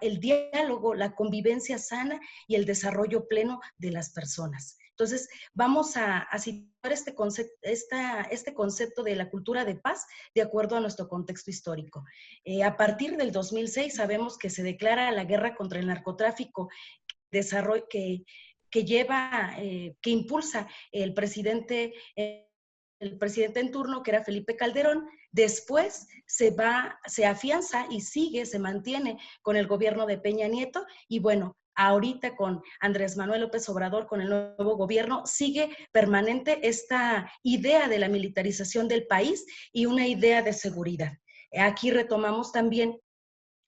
el diálogo, la convivencia sana y el desarrollo pleno de las personas. Entonces, vamos a situar este concepto de la cultura de paz de acuerdo a nuestro contexto histórico. A partir del 2006 sabemos que se declara la guerra contra el narcotráfico que impulsa el presidente en turno, que era Felipe Calderón. Después se afianza y se mantiene con el gobierno de Peña Nieto, y bueno, ahorita con Andrés Manuel López Obrador, con el nuevo gobierno, sigue permanente esta idea de la militarización del país y una idea de seguridad. Aquí retomamos también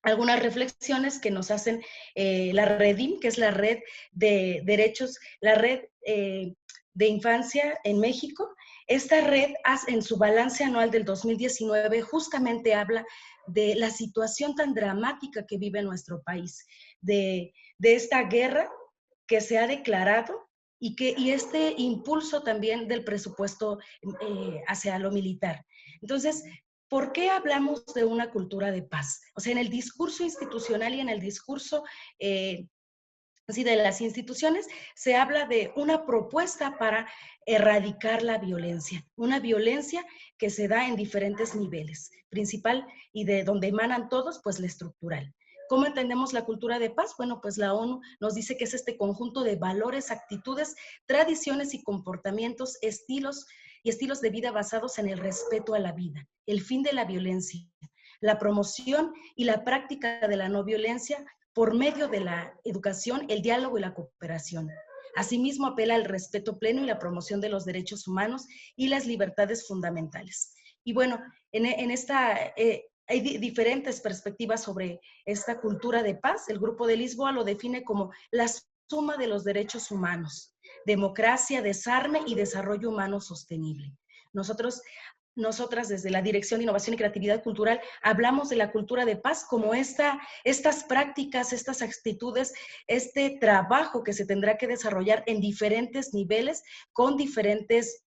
algunas reflexiones que nos hacen la REDIM, que es la red de derechos, la red de infancia en México. Esta red, en su balance anual del 2019, justamente habla de la situación tan dramática que vive nuestro país, de esta guerra que se ha declarado y este impulso también del presupuesto hacia lo militar. Entonces, ¿por qué hablamos de una cultura de paz? O sea, en el discurso institucional y en el discurso de las instituciones se habla de una propuesta para erradicar la violencia, una violencia que se da en diferentes niveles, principal y de donde emanan todos, pues la estructural. ¿Cómo entendemos la cultura de paz? Bueno, pues la ONU nos dice que es este conjunto de valores, actitudes, tradiciones y comportamientos, estilos de vida basados en el respeto a la vida, el fin de la violencia, la promoción y la práctica de la no violencia por medio de la educación, el diálogo y la cooperación. Asimismo, apela al respeto pleno y la promoción de los derechos humanos y las libertades fundamentales. Y bueno, hay diferentes perspectivas sobre esta cultura de paz. El Grupo de Lisboa lo define como la suma de los derechos humanos, democracia, desarme y desarrollo humano sostenible. Nosotras desde la Dirección de Innovación y Creatividad Cultural hablamos de la cultura de paz como estas prácticas, estas actitudes, este trabajo que se tendrá que desarrollar en diferentes niveles, con diferentes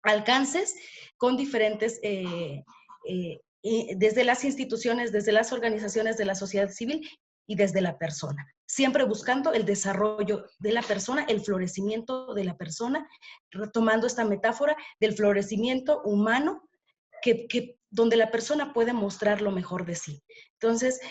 alcances, con diferentes, desde las instituciones, desde las organizaciones de la sociedad civil y desde la persona, siempre buscando el desarrollo de la persona, el florecimiento de la persona, retomando esta metáfora del florecimiento humano, donde la persona puede mostrar lo mejor de sí. Entonces,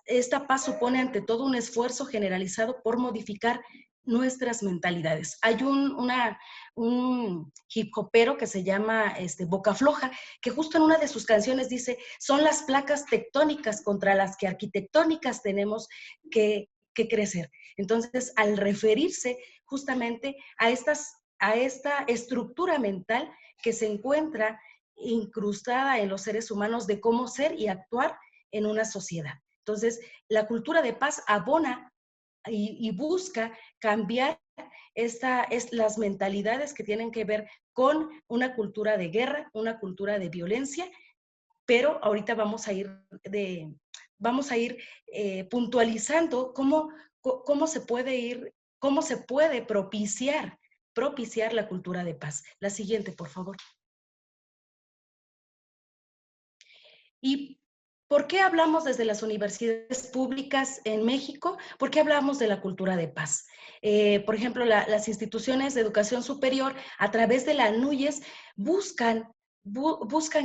esta paz supone ante todo un esfuerzo generalizado por modificar nuestras mentalidades. Hay un hip hopero que se llama Boca Floja, que justo en una de sus canciones dice, son las placas tectónicas contra las que arquitectónicas tenemos que crecer. Entonces, al referirse justamente a esta estructura mental que se encuentra incrustada en los seres humanos de cómo ser y actuar en una sociedad. Entonces, la cultura de paz abona y busca cambiar las mentalidades que tienen que ver con una cultura de guerra, una cultura de violencia, pero ahorita vamos a ir puntualizando cómo se puede propiciar la cultura de paz. La siguiente, por favor. ¿Y por qué hablamos desde las universidades públicas en México? ¿Por qué hablamos de la cultura de paz? Por ejemplo, las instituciones de educación superior, a través de la NUYES, buscan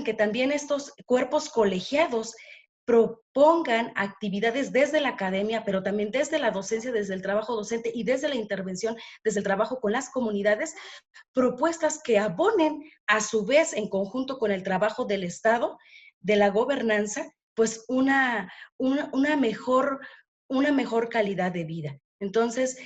que también estos cuerpos colegiados propongan actividades desde la academia, pero también desde la docencia, desde el trabajo docente y desde la intervención, desde el trabajo con las comunidades, propuestas que abonen a su vez en conjunto con el trabajo del Estado, de la gobernanza, pues una mejor calidad de vida. Entonces,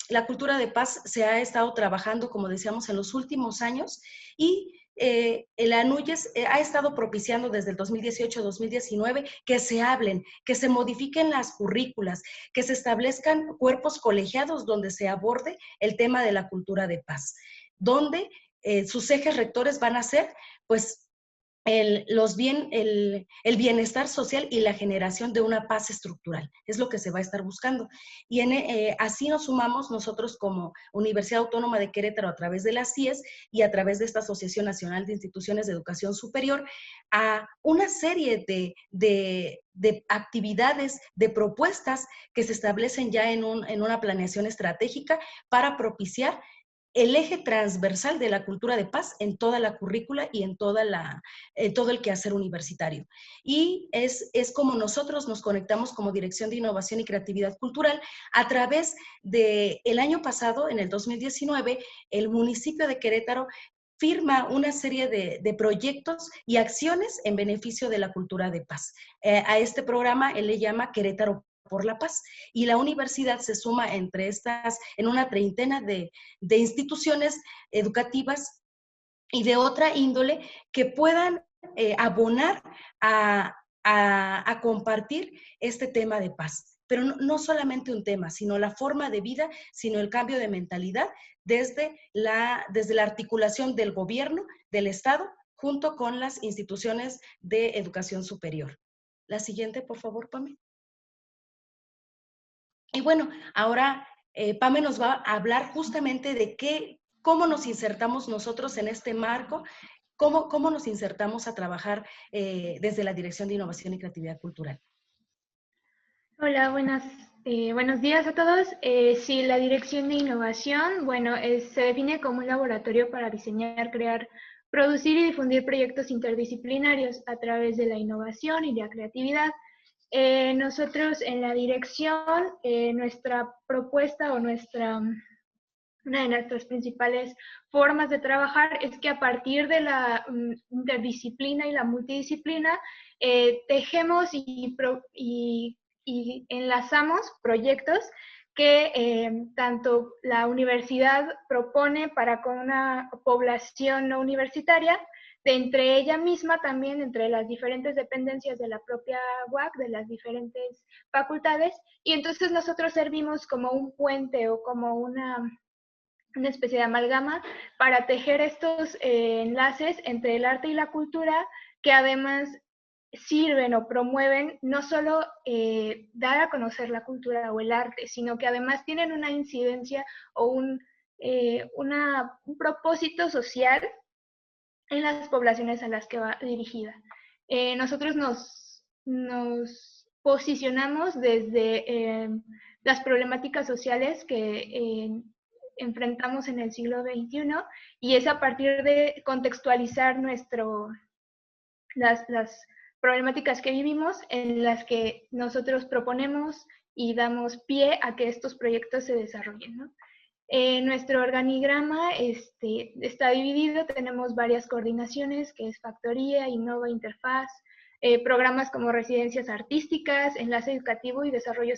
la cultura de paz se ha estado trabajando, como decíamos, en los últimos años, y el ANUYES ha estado propiciando desde el 2018-2019 que se hablen, que se modifiquen las currículas, que se establezcan cuerpos colegiados donde se aborde el tema de la cultura de paz, donde sus ejes rectores van a ser, pues, el bienestar social y la generación de una paz estructural. Es lo que se va a estar buscando. Y así nos sumamos nosotros como Universidad Autónoma de Querétaro a través de las CIES y a través de esta Asociación Nacional de Instituciones de Educación Superior a una serie de actividades, de propuestas que se establecen ya en una planeación estratégica para propiciar el eje transversal de la cultura de paz en toda la currícula y en todo el quehacer universitario. Y es como nosotros nos conectamos como Dirección de Innovación y Creatividad Cultural a través del año pasado, en el 2019, el municipio de Querétaro firma una serie de proyectos y acciones en beneficio de la cultura de paz. A este programa él le llama Querétaro por la Paz. Y la universidad se suma en una treintena de instituciones educativas y de otra índole que puedan abonar a compartir este tema de paz. Pero no solamente un tema, sino la forma de vida, sino el cambio de mentalidad desde la articulación del gobierno, del Estado, junto con las instituciones de educación superior. La siguiente, por favor, Pame. Y bueno, ahora Pame nos va a hablar justamente de cómo nos insertamos nosotros en este marco, cómo nos insertamos a trabajar desde la Dirección de Innovación y Creatividad Cultural. Hola, buenos días a todos. Sí, la Dirección de Innovación, bueno, se define como un laboratorio para diseñar, crear, producir y difundir proyectos interdisciplinarios a través de la innovación y la creatividad. Nosotros en la dirección, nuestra propuesta o una de nuestras principales formas de trabajar es que a partir de la interdisciplina y la multidisciplina, tejemos y enlazamos proyectos que tanto la universidad propone para con una población no universitaria, de entre ella misma también, entre las diferentes dependencias de la propia UAC, de las diferentes facultades, y entonces nosotros servimos como un puente o como una especie de amalgama para tejer estos enlaces entre el arte y la cultura, que además sirven o promueven no solo dar a conocer la cultura o el arte, sino que además tienen una incidencia o un propósito social en las poblaciones a las que va dirigida. Nosotros nos posicionamos desde las problemáticas sociales que enfrentamos en el siglo XXI, y es a partir de contextualizar las problemáticas que vivimos, en las que nosotros proponemos y damos pie a que estos proyectos se desarrollen, ¿no? Nuestro organigrama está dividido, tenemos varias coordinaciones, que es Factoría, Innova, Interfaz, programas como residencias artísticas, enlace educativo y desarrollo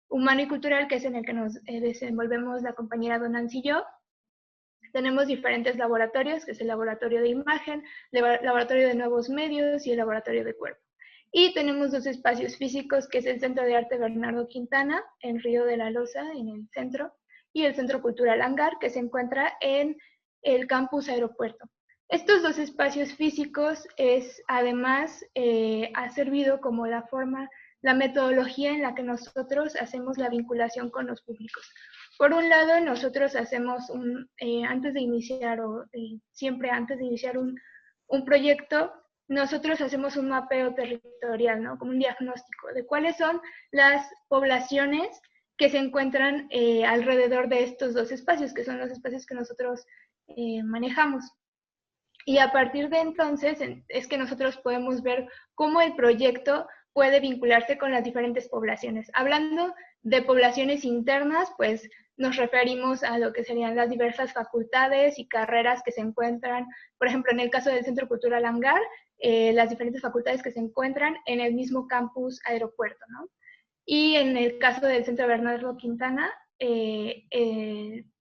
humano y cultural, que es en el que nos desenvolvemos la compañera Donancy y yo. Tenemos diferentes laboratorios, que es el laboratorio de imagen, el laboratorio de nuevos medios y el laboratorio de cuerpo. Y tenemos dos espacios físicos, que es el Centro de Arte Bernardo Quintana, en Río de la Loza, en el centro, y el Centro Cultural Hangar, que se encuentra en el campus Aeropuerto. Estos dos espacios físicos además ha servido como la metodología en la que nosotros hacemos la vinculación con los públicos. Por un lado, nosotros hacemos antes de iniciar un proyecto, nosotros hacemos un mapeo territorial, ¿no? Como un diagnóstico de cuáles son las poblaciones que se encuentran alrededor de estos dos espacios, que son los espacios que nosotros manejamos. Y a partir de entonces es que nosotros podemos ver cómo el proyecto puede vincularse con las diferentes poblaciones. Hablando de poblaciones internas, pues nos referimos a lo que serían las diversas facultades y carreras que se encuentran, por ejemplo, en el caso del Centro Cultural Hangar, las diferentes facultades que se encuentran en el mismo campus Aeropuerto, ¿no? Y en el caso del Centro Bernardo Quintana,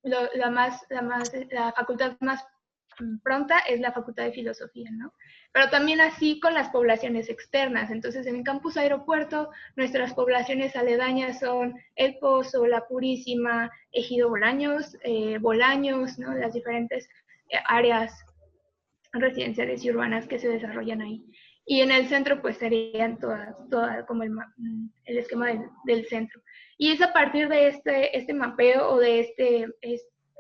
la facultad más pronta es la Facultad de Filosofía, ¿no? Pero también así con las poblaciones externas. Entonces, en el campus Aeropuerto, nuestras poblaciones aledañas son El Pozo, La Purísima, Ejido Bolaños, ¿no? Las diferentes áreas residenciales y urbanas que se desarrollan ahí. Y en el centro pues serían todas como el esquema del centro. Y es a partir de este mapeo o de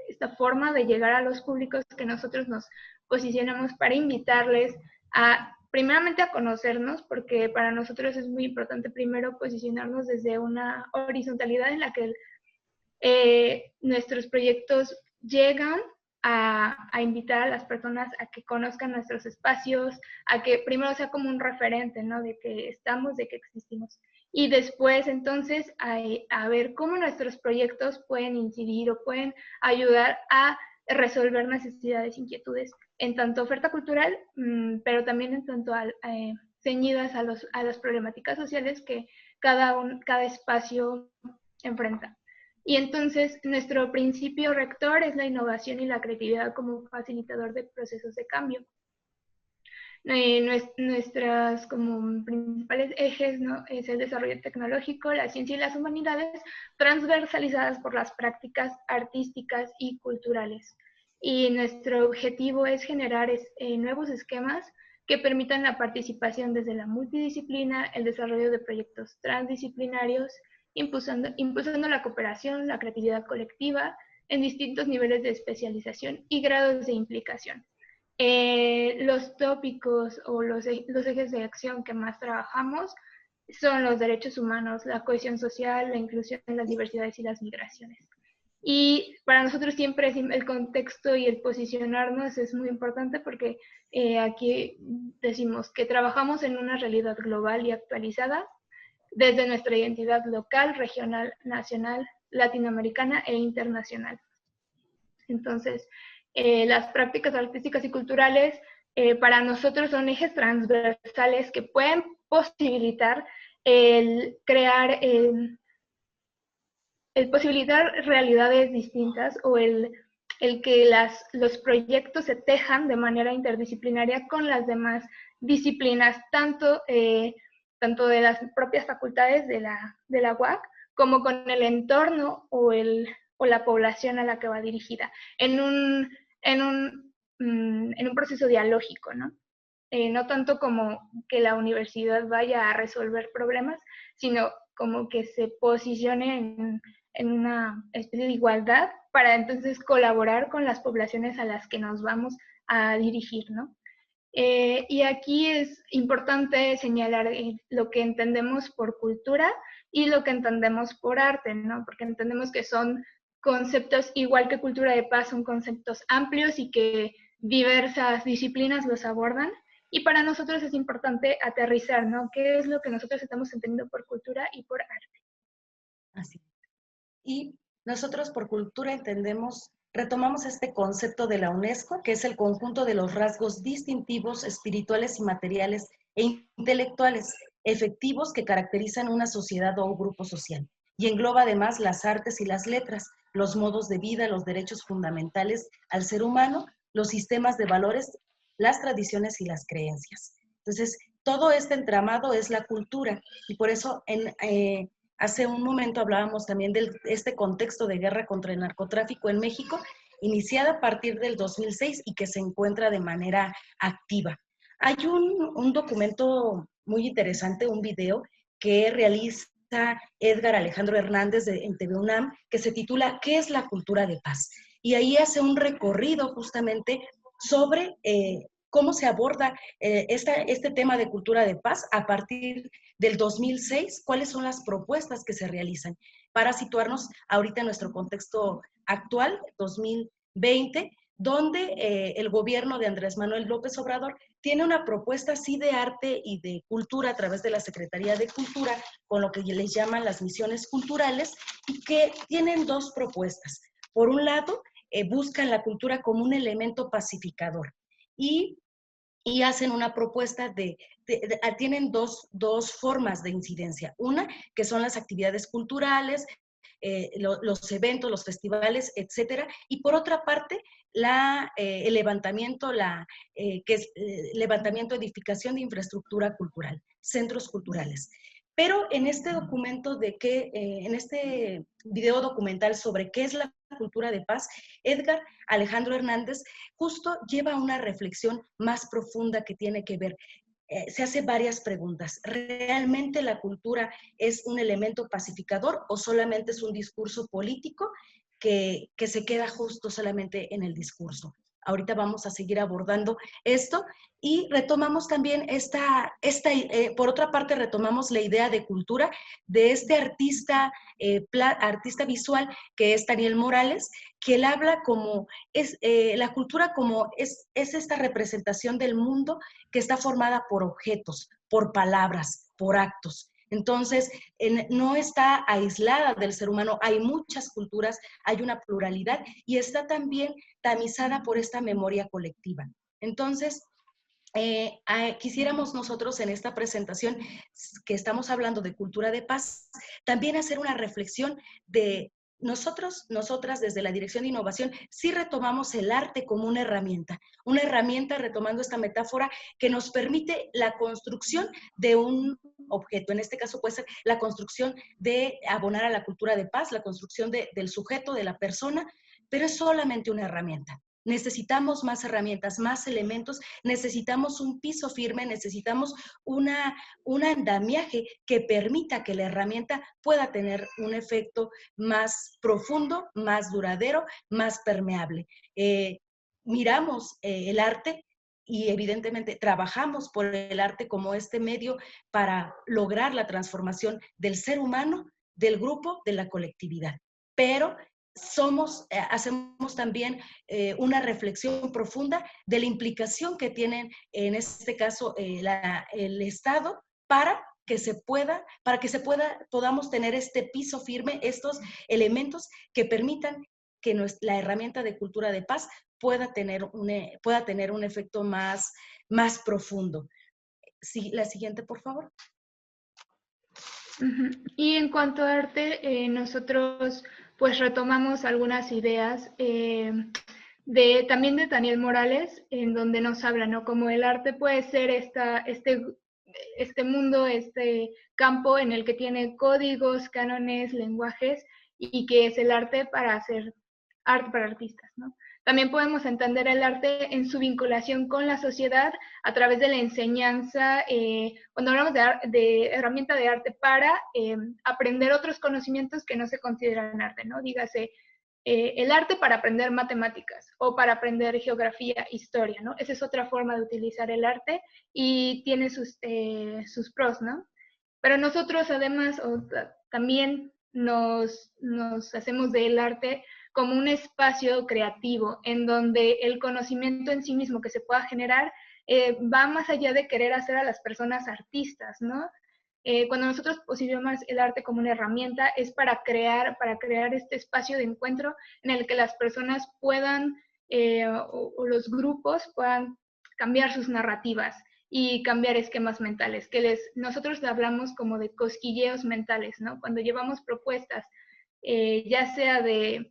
esta forma de llegar a los públicos que nosotros nos posicionamos para invitarles a, primeramente, a conocernos, porque para nosotros es muy importante primero posicionarnos desde una horizontalidad en la que nuestros proyectos llegan a invitar a las personas a que conozcan nuestros espacios, a que primero sea como un referente, ¿no? De que estamos, de que existimos. Y después, entonces, a ver cómo nuestros proyectos pueden incidir o pueden ayudar a resolver necesidades, inquietudes, en tanto oferta cultural, pero también en tanto ceñidas a las problemáticas sociales que cada espacio enfrenta. Y entonces nuestro principio rector es la innovación y la creatividad como facilitador de procesos de cambio. Nuestras como principales ejes, ¿no? Es el desarrollo tecnológico, la ciencia y las humanidades, transversalizadas por las prácticas artísticas y culturales. Y nuestro objetivo es generar nuevos esquemas que permitan la participación desde la multidisciplina, el desarrollo de proyectos transdisciplinarios, impulsando la cooperación, la creatividad colectiva en distintos niveles de especialización y grados de implicación. Los tópicos o los ejes de acción que más trabajamos son los derechos humanos, la cohesión social, la inclusión, las diversidades y las migraciones. Y para nosotros siempre el contexto y el posicionarnos es muy importante porque aquí decimos que trabajamos en una realidad global y actualizada desde nuestra identidad local, regional, nacional, latinoamericana e internacional. Entonces, las prácticas artísticas y culturales para nosotros son ejes transversales que pueden posibilitar el crear, el posibilitar realidades distintas o el que los proyectos se tejan de manera interdisciplinaria con las demás disciplinas, tanto de las propias facultades de la UAC, como con el entorno o la población a la que va dirigida, en un proceso dialógico, ¿no? No tanto como que la universidad vaya a resolver problemas, sino como que se posicione en una especie de igualdad para entonces colaborar con las poblaciones a las que nos vamos a dirigir, ¿no? Y aquí es importante señalar lo que entendemos por cultura y lo que entendemos por arte, ¿no? Porque entendemos que son conceptos, igual que cultura de paz, son conceptos amplios y que diversas disciplinas los abordan. Y para nosotros es importante aterrizar, ¿no? ¿Qué es lo que nosotros estamos entendiendo por cultura y por arte? Así. Y nosotros por cultura retomamos este concepto de la UNESCO, que es el conjunto de los rasgos distintivos, espirituales y materiales e intelectuales efectivos que caracterizan una sociedad o un grupo social. Y engloba además las artes y las letras, los modos de vida, los derechos fundamentales al ser humano, los sistemas de valores, las tradiciones y las creencias. Entonces, todo este entramado es la cultura y por eso hace un momento hablábamos también de este contexto de guerra contra el narcotráfico en México, iniciada a partir del 2006 y que se encuentra de manera activa. Hay un documento muy interesante, un video que realiza Edgar Alejandro Hernández en TV UNAM, que se titula ¿Qué es la cultura de paz? Y ahí hace un recorrido justamente sobre cómo se aborda este tema de cultura de paz a partir del 2006, cuáles son las propuestas que se realizan para situarnos ahorita en nuestro contexto actual, 2020, donde el gobierno de Andrés Manuel López Obrador tiene una propuesta sí de arte y de cultura a través de la Secretaría de Cultura, con lo que les llaman las misiones culturales, y que tienen dos propuestas. Por un lado, buscan la cultura como un elemento pacificador y hacen una propuesta tienen dos formas de incidencia. Una, que son las actividades culturales, los eventos, los festivales, etcétera. Y por otra parte, el levantamiento, que es levantamiento, edificación de infraestructura cultural, centros culturales. Pero en este documento en este video documental sobre qué es la cultura de paz, Edgar Alejandro Hernández justo lleva una reflexión más profunda que tiene que ver. Se hace varias preguntas. ¿Realmente la cultura es un elemento pacificador o solamente es un discurso político que se queda justo solamente en el discurso? Ahorita vamos a seguir abordando esto y retomamos también por otra parte, retomamos la idea de cultura de este artista visual que es Daniel Morales, que él habla como la cultura como es esta representación del mundo que está formada por objetos, por palabras, por actos. Entonces, no está aislada del ser humano, hay muchas culturas, hay una pluralidad y está también tamizada por esta memoria colectiva. Entonces, quisiéramos nosotros en esta presentación que estamos hablando de cultura de paz, también hacer una reflexión de nosotras desde la Dirección de Innovación, sí retomamos el arte como una herramienta retomando esta metáfora que nos permite la construcción de un objeto. En este caso puede ser la construcción de abonar a la cultura de paz, la construcción del sujeto, de la persona, pero es solamente una herramienta. Necesitamos más herramientas, más elementos, necesitamos un piso firme, necesitamos un andamiaje que permita que la herramienta pueda tener un efecto más profundo, más duradero, más permeable. Miramos el arte y evidentemente trabajamos por el arte como este medio para lograr la transformación del ser humano, del grupo, de la colectividad. Pero hacemos también una reflexión profunda de la implicación que tienen, en este caso, el Estado para que podamos tener este piso firme, estos elementos que permitan que la herramienta de cultura de paz pueda tener un efecto más profundo. Sí, la siguiente, por favor. Y en cuanto a arte, nosotros pues retomamos algunas ideas también de Daniel Morales, en donde nos habla, ¿no? Como el arte puede ser este mundo, este campo en el que tiene códigos, cánones, lenguajes, y que es el arte para hacer arte para artistas, ¿no? También podemos entender el arte en su vinculación con la sociedad a través de la enseñanza, cuando hablamos de herramienta de arte para aprender otros conocimientos que no se consideran arte, ¿no? Dígase, el arte para aprender matemáticas o para aprender geografía, historia, ¿no? Esa es otra forma de utilizar el arte y tiene sus pros, ¿no? Pero nosotros además también nos hacemos del arte como un espacio creativo en donde el conocimiento en sí mismo que se pueda generar va más allá de querer hacer a las personas artistas, ¿no? Cuando nosotros posicionamos el arte como una herramienta es para crear este espacio de encuentro en el que las personas puedan o los grupos puedan cambiar sus narrativas y cambiar esquemas mentales, nosotros hablamos como de cosquilleos mentales, ¿no? Cuando llevamos propuestas, ya sea de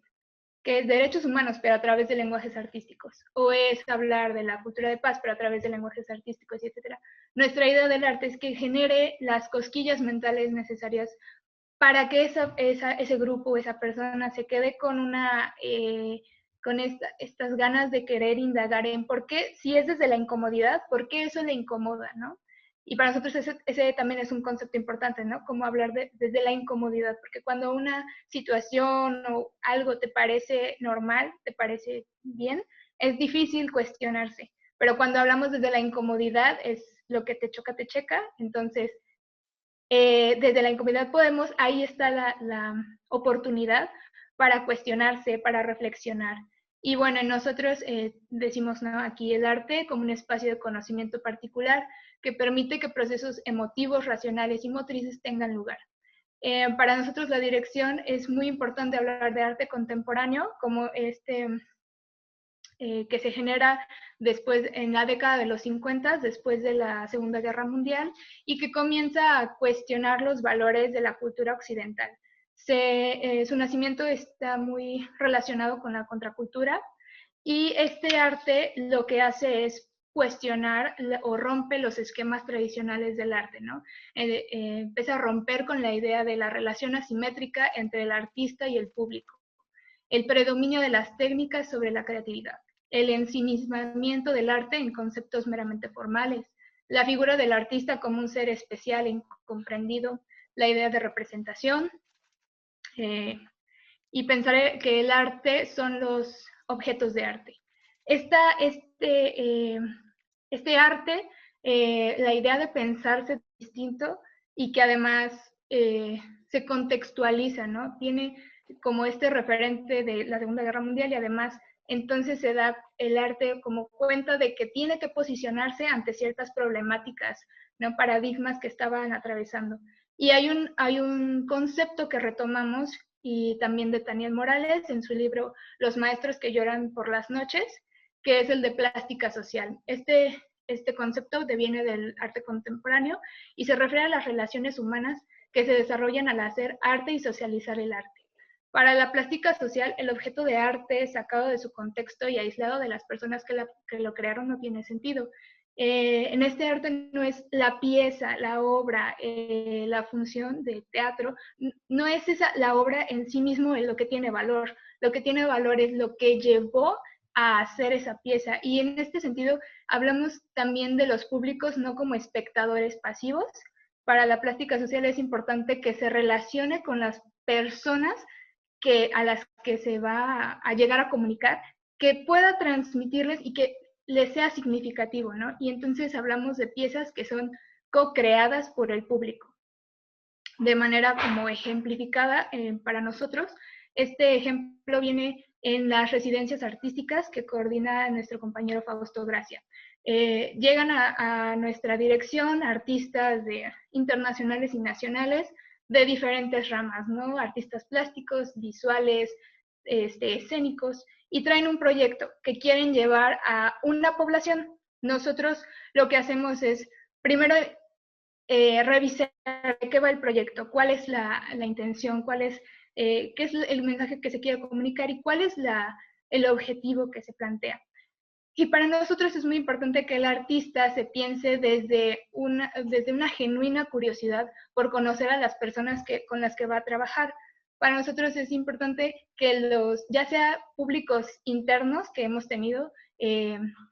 que es derechos humanos, pero a través de lenguajes artísticos, o es hablar de la cultura de paz, pero a través de lenguajes artísticos, etc. Nuestra idea del arte es que genere las cosquillas mentales necesarias para que ese grupo, esa persona se quede con estas ganas de querer indagar en por qué, si es desde la incomodidad, por qué eso le incomoda, ¿no? Y para nosotros ese también es un concepto importante, ¿no? Cómo hablar desde la incomodidad, porque cuando una situación o algo te parece normal, te parece bien, es difícil cuestionarse. Pero cuando hablamos desde la incomodidad, es lo que te choca, te checa. Entonces, desde la incomodidad ahí está la oportunidad para cuestionarse, para reflexionar. Y bueno, nosotros decimos, ¿no? Aquí el arte como un espacio de conocimiento particular que permite que procesos emotivos, racionales y motrices tengan lugar. Para nosotros la dirección es muy importante hablar de arte contemporáneo como que se genera después en la década de los 50, después de la Segunda Guerra Mundial, y que comienza a cuestionar los valores de la cultura occidental. Su nacimiento está muy relacionado con la contracultura, y este arte lo que hace es cuestionar o rompe los esquemas tradicionales del arte, ¿no? Empieza a romper con la idea de la relación asimétrica entre el artista y el público, el predominio de las técnicas sobre la creatividad, el ensimismamiento del arte en conceptos meramente formales, la figura del artista como un ser especial e incomprendido, la idea de representación, y pensar que el arte son los objetos de arte. Este arte, la idea de pensarse distinto y que además se contextualiza, ¿no? Tiene como este referente de la Segunda Guerra Mundial y además entonces se da el arte como cuenta de que tiene que posicionarse ante ciertas problemáticas, ¿no? Paradigmas que estaban atravesando. Y hay un concepto que retomamos y también de Daniel Morales en su libro Los maestros que lloran por las noches, que es el de plástica social. Este concepto deviene del arte contemporáneo y se refiere a las relaciones humanas que se desarrollan al hacer arte y socializar el arte. Para la plástica social, el objeto de arte sacado de su contexto y aislado de las personas que lo crearon no tiene sentido. En este arte no es la pieza, la obra, la función de teatro, no es la obra en sí mismo lo que tiene valor. Lo que tiene valor es lo que llevó a hacer esa pieza. Y en este sentido, hablamos también de los públicos no como espectadores pasivos. Para la plástica social es importante que se relacione con las personas a las que se va a llegar a comunicar, que pueda transmitirles y que les sea significativo, ¿no? Y entonces hablamos de piezas que son co-creadas por el público. De manera como ejemplificada para nosotros, este ejemplo viene en las residencias artísticas que coordina nuestro compañero Fausto Gracia. Llegan a nuestra dirección artistas internacionales y nacionales de diferentes ramas, ¿no? Artistas plásticos, visuales, escénicos, y traen un proyecto que quieren llevar a una población. Nosotros lo que hacemos es, primero, revisar de qué va el proyecto, cuál es la intención, qué es el mensaje que se quiere comunicar y cuál es el objetivo que se plantea. Y para nosotros es muy importante que el artista se piense desde una genuina curiosidad por conocer a las personas con las que va a trabajar. Para nosotros es importante que ya sea públicos internos que hemos tenido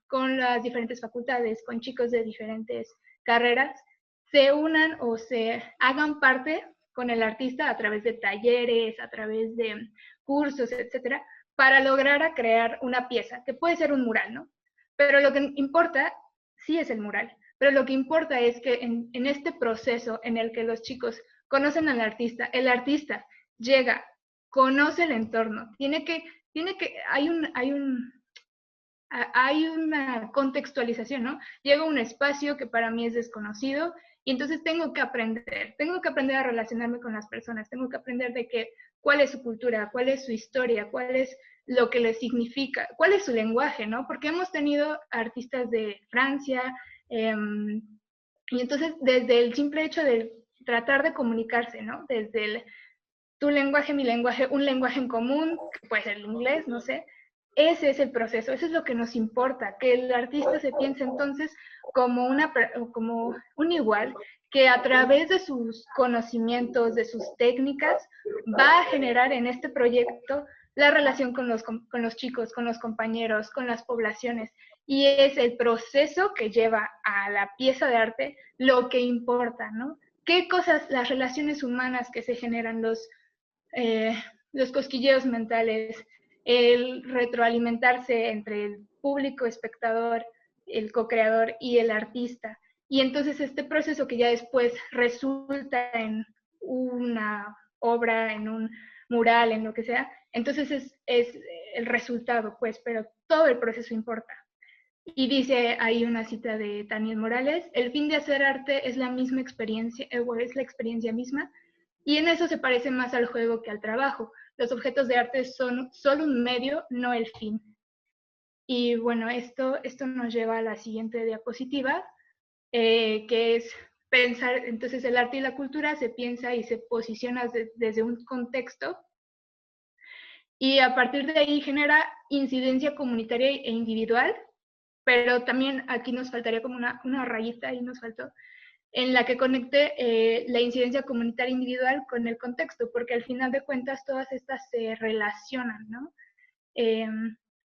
con las diferentes facultades, con chicos de diferentes carreras, se unan o se hagan parte con el artista a través de talleres, a través de cursos, etcétera, para lograr crear una pieza, que puede ser un mural, ¿no? Pero lo que importa sí es el mural, pero lo que importa es que en este proceso en el que los chicos conocen al artista, el artista llega, conoce el entorno, hay una contextualización, ¿no? Llega a un espacio que para mí es desconocido y entonces tengo que aprender a relacionarme con las personas, tengo que aprender cuál es su cultura, cuál es su historia, cuál es lo que les significa, cuál es su lenguaje, ¿no? Porque hemos tenido artistas de Francia, y entonces desde el simple hecho de tratar de comunicarse, ¿no? Desde tu lenguaje, mi lenguaje, un lenguaje en común, que puede ser el inglés, no sé. Ese es el proceso, eso es lo que nos importa, que el artista se piense entonces como un igual, que a través de sus conocimientos, de sus técnicas, va a generar en este proyecto la relación con los chicos, con los compañeros, con las poblaciones. Y es el proceso que lleva a la pieza de arte lo que importa, ¿no? ¿Qué cosas, las relaciones humanas que se generan, los cosquilleos mentales, el retroalimentarse entre el público, espectador, el co-creador y el artista? Y entonces este proceso que ya después resulta en una obra, en un mural, en lo que sea, entonces es el resultado, pues, pero todo el proceso importa. Y dice ahí una cita de Daniel Morales: el fin de hacer arte es la misma experiencia, es la experiencia misma, y en eso se parece más al juego que al trabajo. Los objetos de arte son solo un medio, no el fin. Y bueno, esto nos lleva a la siguiente diapositiva, que es pensar, entonces el arte y la cultura se piensa y se posiciona desde un contexto, y a partir de ahí genera incidencia comunitaria e individual pero también aquí nos faltaría como una rayita, y nos faltó, en la que conecte la incidencia comunitaria individual con el contexto, porque al final de cuentas todas estas se relacionan, ¿no?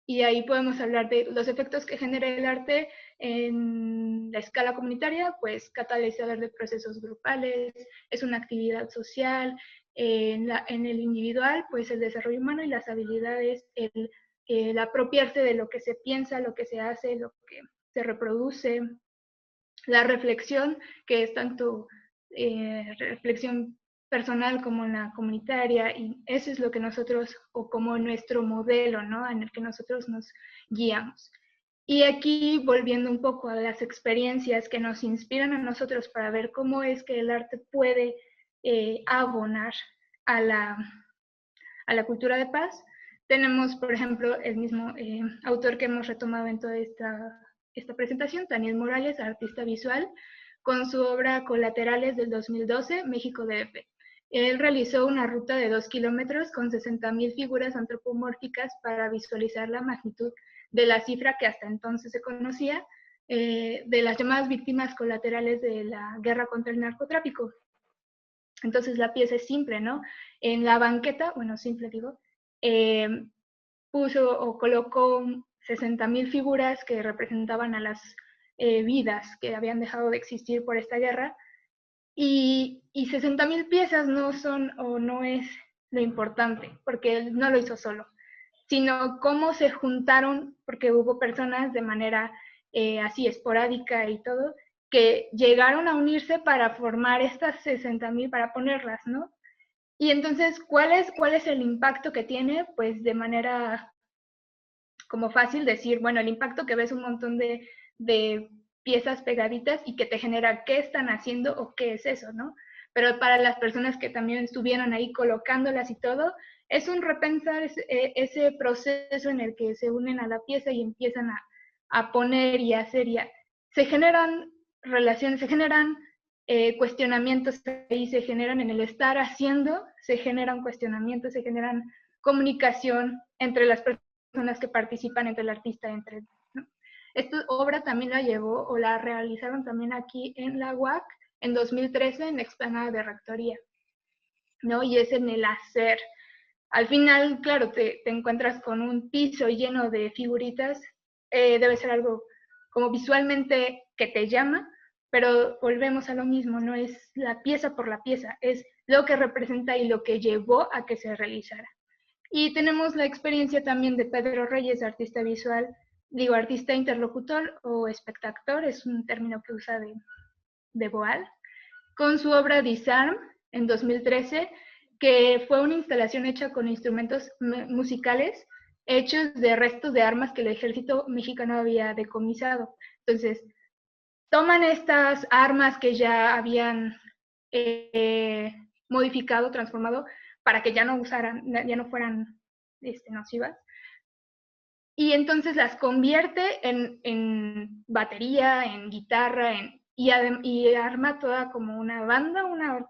Y ahí podemos hablar de los efectos que genera el arte en la escala comunitaria, pues catalizador de procesos grupales, es una actividad social, en el individual, pues el desarrollo humano y las habilidades, el apropiarse de lo que se piensa, lo que se hace, lo que se reproduce, la reflexión, que es tanto reflexión personal como la comunitaria, y eso es lo que nosotros, o como nuestro modelo, ¿no? En el que nosotros nos guiamos. Y aquí, volviendo un poco a las experiencias que nos inspiran a nosotros para ver cómo es que el arte puede abonar a la cultura de paz, tenemos, por ejemplo, el mismo autor que hemos retomado en toda esta presentación, Daniel Morales, artista visual, con su obra Colaterales del 2012, México DF. Él realizó una ruta de 2 kilómetros con 60,000 figuras antropomórficas para visualizar la magnitud de la cifra que hasta entonces se conocía de las llamadas víctimas colaterales de la guerra contra el narcotráfico. Entonces la pieza es simple, ¿no? En la banqueta, bueno, simple digo, puso o colocó 60,000 figuras que representaban a las vidas que habían dejado de existir por esta guerra, y 60,000 piezas no son o no es lo importante, porque él no lo hizo solo, sino cómo se juntaron, porque hubo personas de manera así esporádica y todo, que llegaron a unirse para formar estas 60,000, para ponerlas, ¿no? Y entonces, ¿cuál es el impacto que tiene? Pues de manera como fácil decir, bueno, el impacto que ves un montón de piezas pegaditas y que te genera qué están haciendo o qué es eso, ¿no? Pero para las personas que también estuvieron ahí colocándolas y todo, es un repensar ese proceso en el que se unen a la pieza y empiezan a poner y a hacer, se generan relaciones, se generan cuestionamientos ahí, se generan en el estar haciendo, se generan cuestionamientos, se generan comunicación entre las personas que participan, entre el artista, ¿no? Esta obra también la llevó o la realizaron también aquí en la UAC en 2013 en la explanada de Rectoría, ¿no? Y es en el hacer. Al final, claro, te encuentras con un piso lleno de figuritas, debe ser algo como visualmente que te llama, pero volvemos a lo mismo, no es la pieza por la pieza, es lo que representa y lo que llevó a que se realizara. Y tenemos la experiencia también de Pedro Reyes, artista visual, digo, artista interlocutor o espectador, es un término que usa de Boal, con su obra Disarm en 2013, que fue una instalación hecha con instrumentos musicales hechos de restos de armas que el ejército mexicano había decomisado. Entonces, toman estas armas que ya habían modificado, transformado, para que ya no fueran nocivas, y entonces las convierte en batería, en guitarra, y arma toda como una banda, una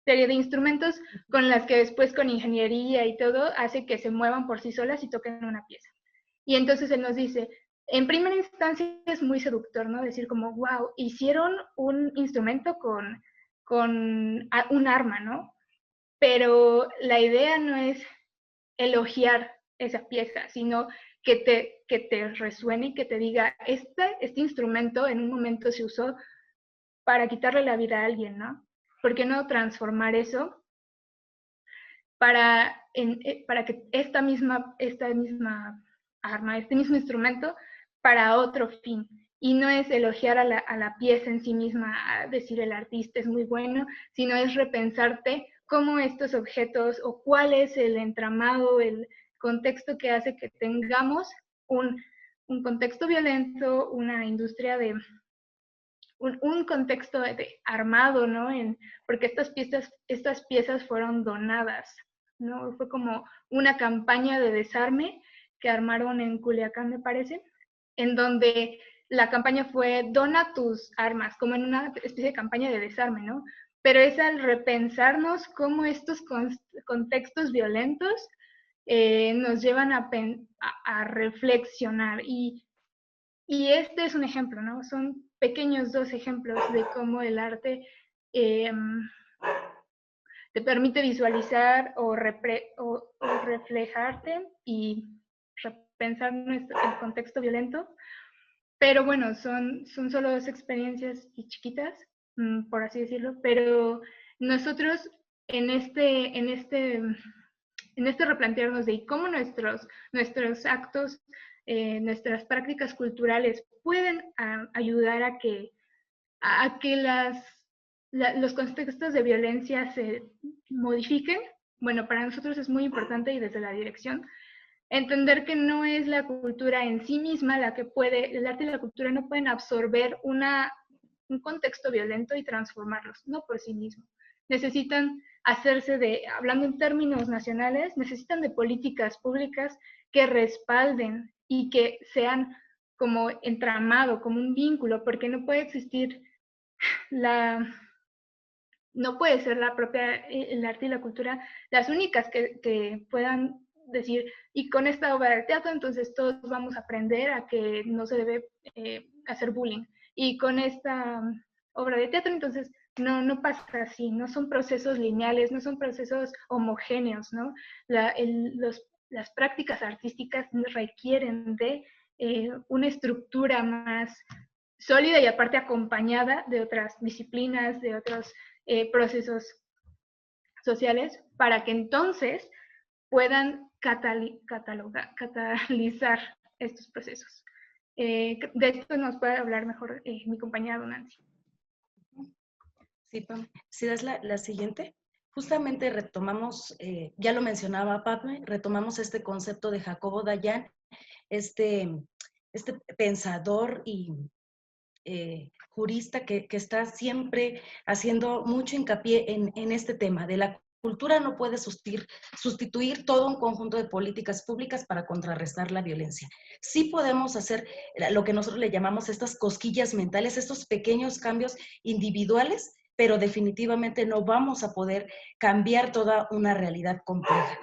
serie de instrumentos con las que después con ingeniería y todo hace que se muevan por sí solas y toquen una pieza. Y entonces él nos dice, en primera instancia es muy seductor, ¿no? Decir como, wow, hicieron un instrumento con un arma, ¿no? Pero la idea no es elogiar esa pieza, sino que te resuene y que te diga, este instrumento en un momento se usó para quitarle la vida a alguien, ¿no? ¿Por qué no transformar eso para que esta misma arma, este mismo instrumento, para otro fin? Y no es elogiar a la pieza en sí misma, decir el artista es muy bueno, sino es repensarte cómo estos objetos o cuál es el entramado, el contexto que hace que tengamos un contexto violento, una industria de un contexto de armado, ¿no? Porque estas piezas fueron donadas, ¿no? Fue como una campaña de desarme que armaron en Culiacán, me parece, en donde la campaña fue dona tus armas, como en una especie de campaña de desarme, ¿no? Pero es al repensarnos cómo estos contextos violentos nos llevan a reflexionar. Y Y este es un ejemplo, ¿no? Son pequeños dos ejemplos de cómo el arte te permite visualizar o reflejarte y repensar el contexto violento. Pero bueno, son solo dos experiencias y chiquitas, por así decirlo, pero nosotros en este replantearnos de cómo nuestros actos, nuestras prácticas culturales pueden ayudar a que los contextos de violencia se modifiquen. Bueno, para nosotros es muy importante, y desde la dirección, entender que no es la cultura en sí misma la que puede, el arte y la cultura no pueden absorber un contexto violento y transformarlos, no por sí mismos. Necesitan hablando en términos nacionales, necesitan de políticas públicas que respalden y que sean como entramado, como un vínculo, porque no puede existir no puede ser el arte y la cultura las únicas que puedan decir, y con esta obra de teatro entonces todos vamos a aprender a que no se debe hacer bullying, y con esta obra de teatro entonces no pasa así, no son procesos lineales, no son procesos homogéneos, ¿no? Las prácticas artísticas requieren de una estructura más sólida y aparte acompañada de otras disciplinas, de otros procesos sociales, para que entonces puedan catalizar estos procesos. De esto nos puede hablar mejor mi compañera Nancy. Sí, Pam. Si das la siguiente. Justamente retomamos, ya lo mencionaba Pam, retomamos este concepto de Jacobo Dayan, este pensador y jurista que está siempre haciendo mucho hincapié en este tema de la cultura. No puede sustituir todo un conjunto de políticas públicas para contrarrestar la violencia. Sí podemos hacer lo que nosotros le llamamos estas cosquillas mentales, estos pequeños cambios individuales, pero definitivamente no vamos a poder cambiar toda una realidad compleja.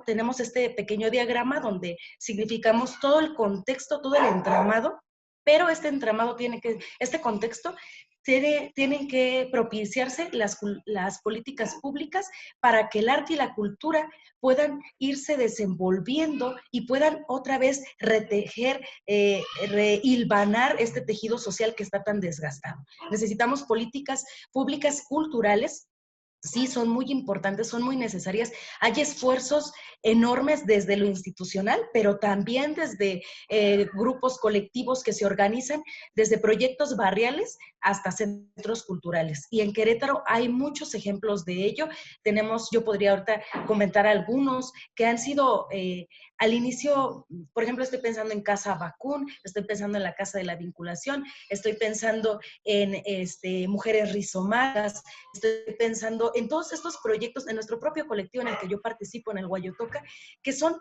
Tenemos este pequeño diagrama donde significamos todo el contexto, todo el entramado, pero este entramado este contexto tienen que propiciarse las políticas públicas para que el arte y la cultura puedan irse desenvolviendo y puedan otra vez retejer, rehilvanar este tejido social que está tan desgastado. Necesitamos políticas públicas culturales. Sí, son muy importantes, son muy necesarias. Hay esfuerzos enormes desde lo institucional, pero también desde grupos colectivos que se organizan, desde proyectos barriales hasta centros culturales. Y en Querétaro hay muchos ejemplos de ello. Yo podría ahorita comentar algunos que han sido al inicio. Por ejemplo, estoy pensando en Casa Bacún, estoy pensando en la Casa de la Vinculación, estoy pensando en Mujeres Rizomadas, estoy pensando en todos estos proyectos, en nuestro propio colectivo en el que yo participo, en el Guayotoca, que son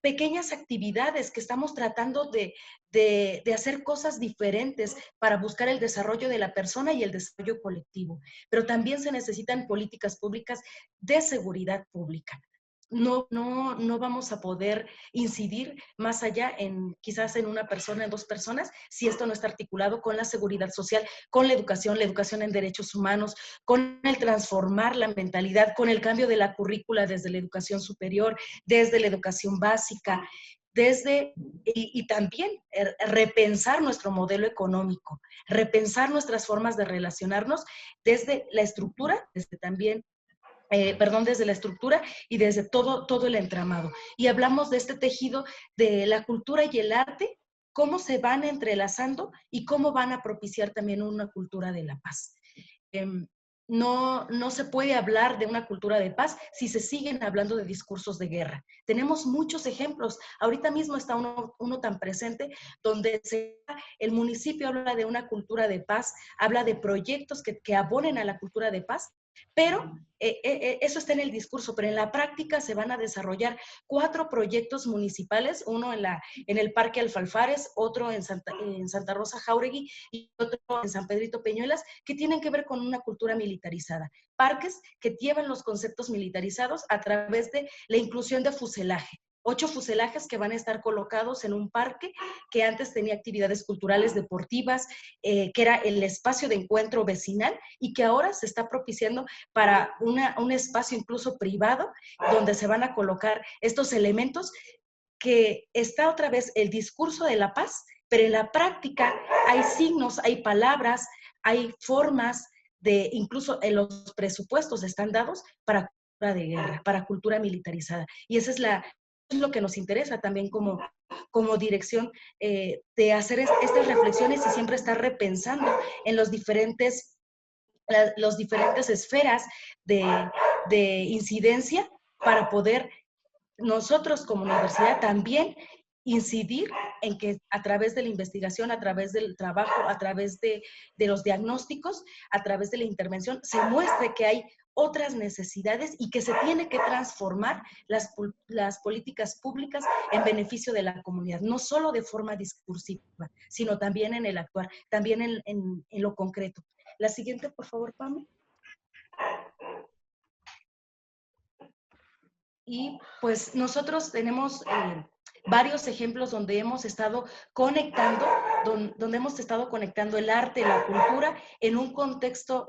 pequeñas actividades que estamos tratando de hacer cosas diferentes para buscar el desarrollo de la persona y el desarrollo colectivo. Pero también se necesitan políticas públicas de seguridad pública. No vamos a poder incidir más allá quizás en una persona, en dos personas, si esto no está articulado con la seguridad social, con la educación en derechos humanos, con el transformar la mentalidad, con el cambio de la currícula desde la educación superior, desde la educación básica, y también repensar nuestro modelo económico, repensar nuestras formas de relacionarnos desde la estructura, desde la estructura y desde todo el entramado. Y hablamos de este tejido de la cultura y el arte, cómo se van entrelazando y cómo van a propiciar también una cultura de la paz. No se puede hablar de una cultura de paz si se siguen hablando de discursos de guerra. Tenemos muchos ejemplos. Ahorita mismo está uno tan presente donde el municipio habla de una cultura de paz, habla de proyectos que abonen a la cultura de paz, pero eso está en el discurso, pero en la práctica se van a desarrollar 4 proyectos municipales, uno en el Parque Alfalfares, otro en Santa Rosa Jáuregui y otro en San Pedrito Peñuelas, que tienen que ver con una cultura militarizada. Parques que llevan los conceptos militarizados a través de la inclusión de fuselaje. 8 fuselajes que van a estar colocados en un parque que antes tenía actividades culturales, deportivas, que era el espacio de encuentro vecinal y que ahora se está propiciando para un espacio incluso privado donde se van a colocar estos elementos que está otra vez el discurso de la paz, pero en la práctica hay signos, hay palabras, hay formas de, incluso en los presupuestos están dados para cultura de guerra, para cultura militarizada. Y esa es lo que nos interesa también como dirección, de hacer estas reflexiones y siempre estar repensando en los diferentes esferas de incidencia para poder nosotros como universidad también incidir en que a través de la investigación, a través del trabajo, a través de los diagnósticos, a través de la intervención, se muestre que hay otras necesidades y que se tiene que transformar las políticas públicas en beneficio de la comunidad, no solo de forma discursiva, sino también en el actuar, también en lo concreto. La siguiente, por favor, Pame. Y pues nosotros tenemos varios ejemplos donde hemos estado conectando, donde hemos estado conectando el arte, la cultura en un contexto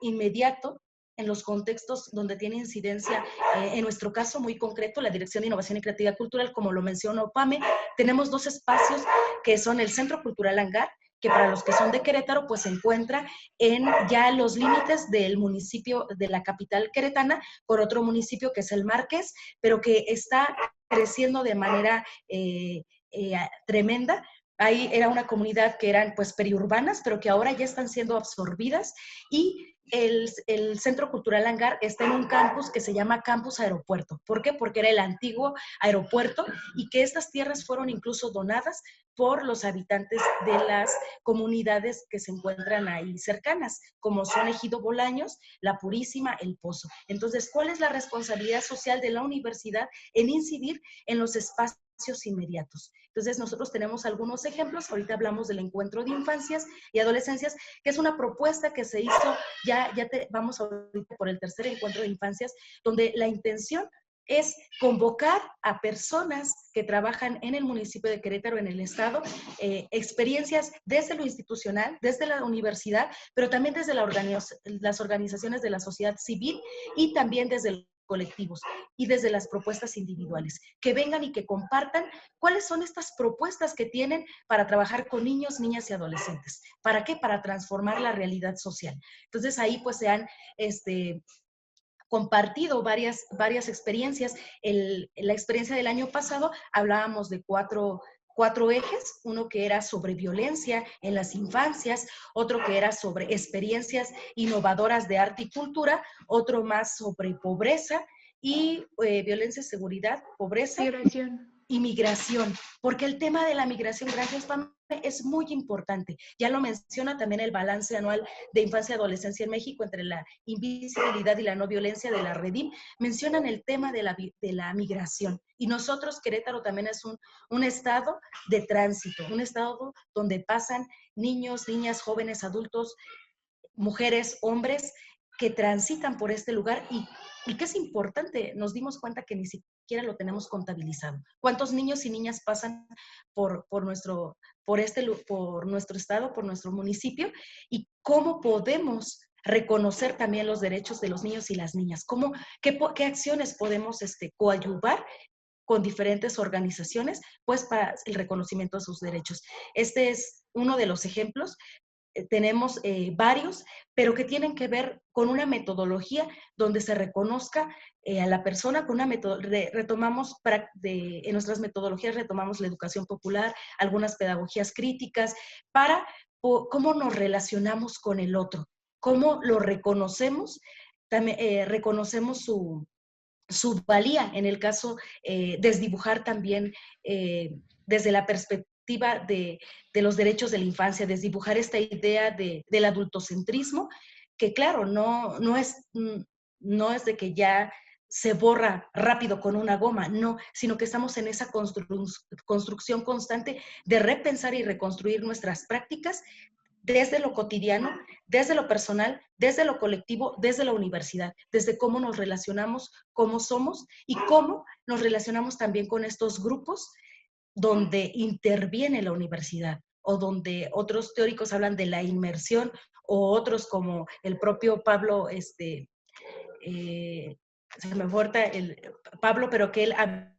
inmediato, en los contextos donde tiene incidencia, en nuestro caso muy concreto, la Dirección de Innovación y Creatividad Cultural, como lo mencionó Pame, tenemos 2 espacios que son el Centro Cultural Hangar, que para los que son de Querétaro, pues se encuentra en ya los límites del municipio de la capital queretana, por otro municipio que es el Marqués, pero que está creciendo de manera tremenda. Ahí era una comunidad que eran pues periurbanas, pero que ahora ya están siendo absorbidas y el Centro Cultural Hangar está en un campus que se llama Campus Aeropuerto. ¿Por qué? Porque era el antiguo aeropuerto y que estas tierras fueron incluso donadas por los habitantes de las comunidades que se encuentran ahí cercanas, como son Ejido Bolaños, La Purísima, El Pozo. Entonces, ¿cuál es la responsabilidad social de la universidad en incidir en los espacios inmediatos? Entonces, nosotros tenemos algunos ejemplos. Ahorita hablamos del encuentro de infancias y adolescencias, que es una propuesta que se hizo, vamos ahorita por el tercer encuentro de infancias, donde la intención es convocar a personas que trabajan en el municipio de Querétaro, en el estado, experiencias desde lo institucional, desde la universidad, pero también desde las organizaciones de la sociedad civil y también desde los colectivos y desde las propuestas individuales, que vengan y que compartan cuáles son estas propuestas que tienen para trabajar con niños, niñas y adolescentes. ¿Para qué? Para transformar la realidad social. Entonces ahí pues se han compartido varias experiencias. La experiencia del año pasado hablábamos de cuatro ejes, uno que era sobre violencia en las infancias, otro que era sobre experiencias innovadoras de arte y cultura, otro más sobre pobreza y violencia, seguridad, pobreza. Migración. Y migración, porque el tema de la migración, gracias Pam, es muy importante. Ya lo menciona también el balance anual de infancia y adolescencia en México entre la invisibilidad y la no violencia de la Redim. Mencionan el tema de la migración. Y nosotros, Querétaro, también es un estado de tránsito, un estado donde pasan niños, niñas, jóvenes, adultos, mujeres, hombres que transitan por este lugar y que es importante, nos dimos cuenta que ni siquiera lo tenemos contabilizado. ¿Cuántos niños y niñas pasan por nuestro estado, por nuestro municipio? Y cómo podemos reconocer también los derechos de los niños y las niñas. ¿Qué acciones podemos coadyuvar con diferentes organizaciones, pues para el reconocimiento de sus derechos? Este es uno de los ejemplos. Tenemos varios, pero que tienen que ver con una metodología donde se reconozca a la persona con una metodología. En nuestras metodologías retomamos la educación popular, algunas pedagogías críticas, para cómo nos relacionamos con el otro, cómo lo reconocemos, también reconocemos su valía, en el caso desdibujar también desde la perspectiva de los derechos de la infancia, desdibujar esta idea del adultocentrismo, que claro, no es de que ya se borra rápido con una goma, no, sino que estamos en esa construcción constante de repensar y reconstruir nuestras prácticas desde lo cotidiano, desde lo personal, desde lo colectivo, desde la universidad, desde cómo nos relacionamos, cómo somos y cómo nos relacionamos también con estos grupos donde interviene la universidad o donde otros teóricos hablan de la inmersión o otros como el propio Pablo, se me fuerza el Pablo, pero que él habla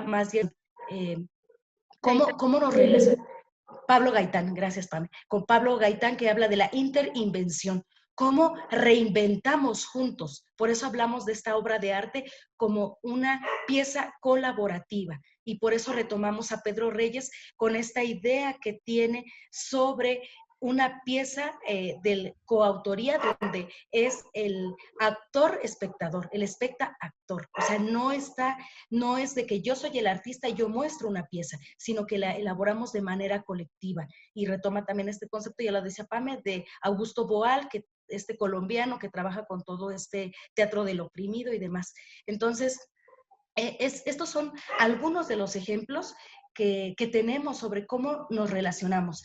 más bien, ¿cómo nos relacionamos? Pablo Gaitán, gracias, Pame. Con Pablo Gaitán, que habla de la interinvención, cómo reinventamos juntos. Por eso hablamos de esta obra de arte como una pieza colaborativa. Y por eso retomamos a Pedro Reyes con esta idea que tiene sobre una pieza de coautoría donde es el actor-espectador, el especta-actor. O sea, no es de que yo soy el artista y yo muestro una pieza, sino que la elaboramos de manera colectiva. Y retoma también este concepto, ya lo decía Pame, de Augusto Boal, que este colombiano que trabaja con todo este teatro del oprimido y demás. Entonces, estos son algunos de los ejemplos que tenemos sobre cómo nos relacionamos.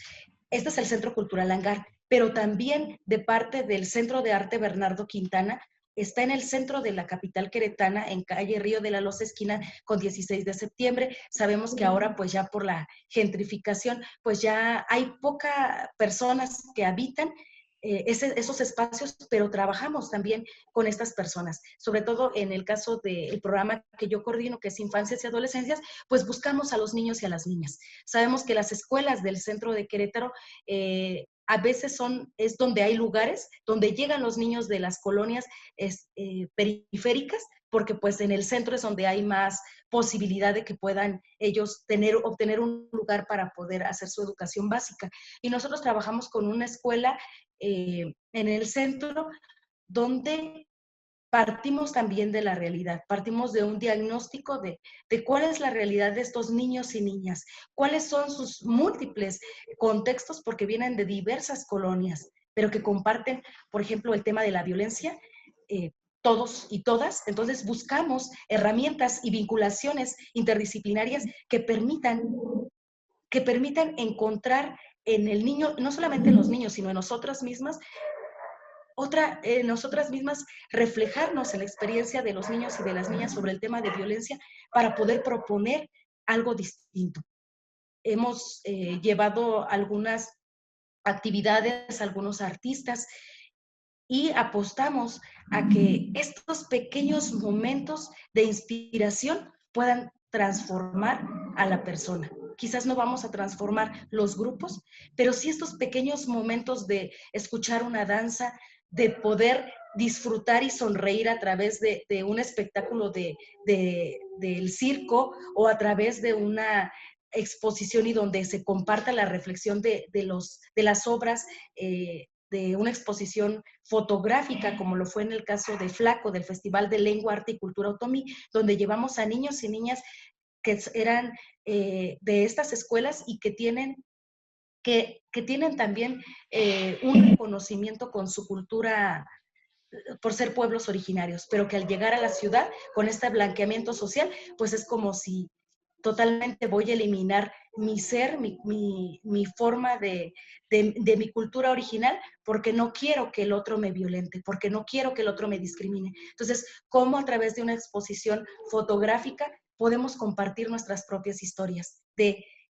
Este es el Centro Cultural Hangar, pero también de parte del Centro de Arte Bernardo Quintana, está en el centro de la capital queretana, en calle Río de la Loza, esquina con 16 de septiembre. Sabemos que ahora, pues ya por la gentrificación, pues ya hay pocas personas que habitan esos espacios, pero trabajamos también con estas personas. Sobre todo en el caso del programa que yo coordino, que es Infancias y Adolescencias, pues buscamos a los niños y a las niñas. Sabemos que las escuelas del centro de Querétaro a veces es donde hay lugares donde llegan los niños de las colonias periféricas, porque pues en el centro es donde hay más posibilidad de que puedan ellos obtener un lugar para poder hacer su educación básica. Y nosotros trabajamos con una escuela en el centro donde partimos también de la realidad, partimos de un diagnóstico de cuál es la realidad de estos niños y niñas, cuáles son sus múltiples contextos, porque vienen de diversas colonias, pero que comparten, por ejemplo, el tema de la violencia, todos y todas. Entonces buscamos herramientas y vinculaciones interdisciplinarias que permitan encontrar en el niño, no solamente en los niños, sino en nosotras mismas, nosotras mismas reflejarnos en la experiencia de los niños y de las niñas sobre el tema de violencia para poder proponer algo distinto. Hemos llevado algunas actividades, algunos artistas, y apostamos a que estos pequeños momentos de inspiración puedan transformar a la persona. Quizás no vamos a transformar los grupos, pero sí estos pequeños momentos de escuchar una danza, de poder disfrutar y sonreír a través de un espectáculo del circo o a través de una exposición y donde se comparta la reflexión de las obras de una exposición fotográfica, como lo fue en el caso de Flaco, del Festival de Lengua, Arte y Cultura Otomí, donde llevamos a niños y niñas que eran de estas escuelas y que tienen también un reconocimiento con su cultura por ser pueblos originarios, pero que al llegar a la ciudad con este blanqueamiento social, pues es como si totalmente voy a eliminar mi ser, mi forma de mi cultura original, porque no quiero que el otro me violente, porque no quiero que el otro me discrimine. Entonces, ¿cómo a través de una exposición fotográfica podemos compartir nuestras propias historias?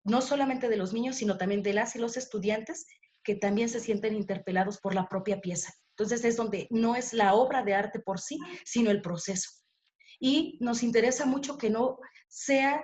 No solamente de los niños, sino también de las y los estudiantes que también se sienten interpelados por la propia pieza. Entonces es donde no es la obra de arte por sí, sino el proceso. Y nos interesa mucho que no sea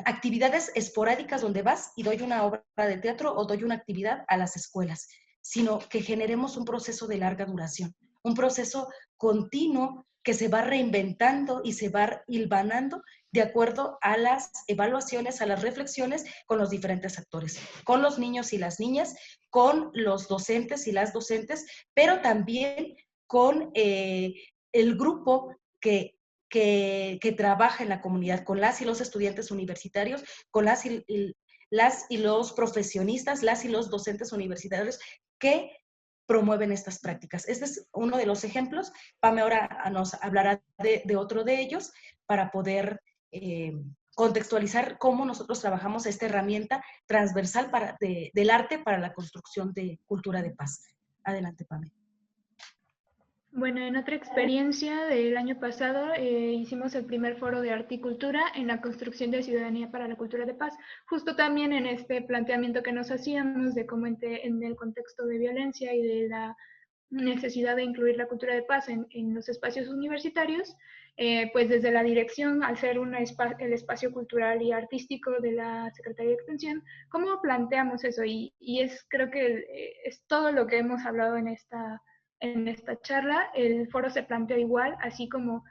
actividades esporádicas donde vas y doy una obra de teatro o doy una actividad a las escuelas, sino que generemos un proceso de larga duración, un proceso continuo que se va reinventando y se va hilvanando de acuerdo a las evaluaciones, a las reflexiones con los diferentes actores, con los niños y las niñas, con los docentes y las docentes, pero también con el grupo que trabaja en la comunidad, con las y los estudiantes universitarios, con las y los profesionistas, las y los docentes universitarios que promueven estas prácticas. Este es uno de los ejemplos. Pame ahora nos hablará de otro de ellos para poder contextualizar cómo nosotros trabajamos esta herramienta transversal del arte para la construcción de cultura de paz. Adelante, Pamela. Bueno, en otra experiencia del año pasado hicimos el primer foro de arte y cultura en la construcción de ciudadanía para la cultura de paz, justo también en este planteamiento que nos hacíamos de cómo en el contexto de violencia y de la necesidad de incluir la cultura de paz en los espacios universitarios, pues desde la dirección, al ser el espacio cultural y artístico de la Secretaría de Extensión, ¿cómo planteamos eso? Y creo que es todo lo que hemos hablado en esta charla. El foro se planteó igual, así como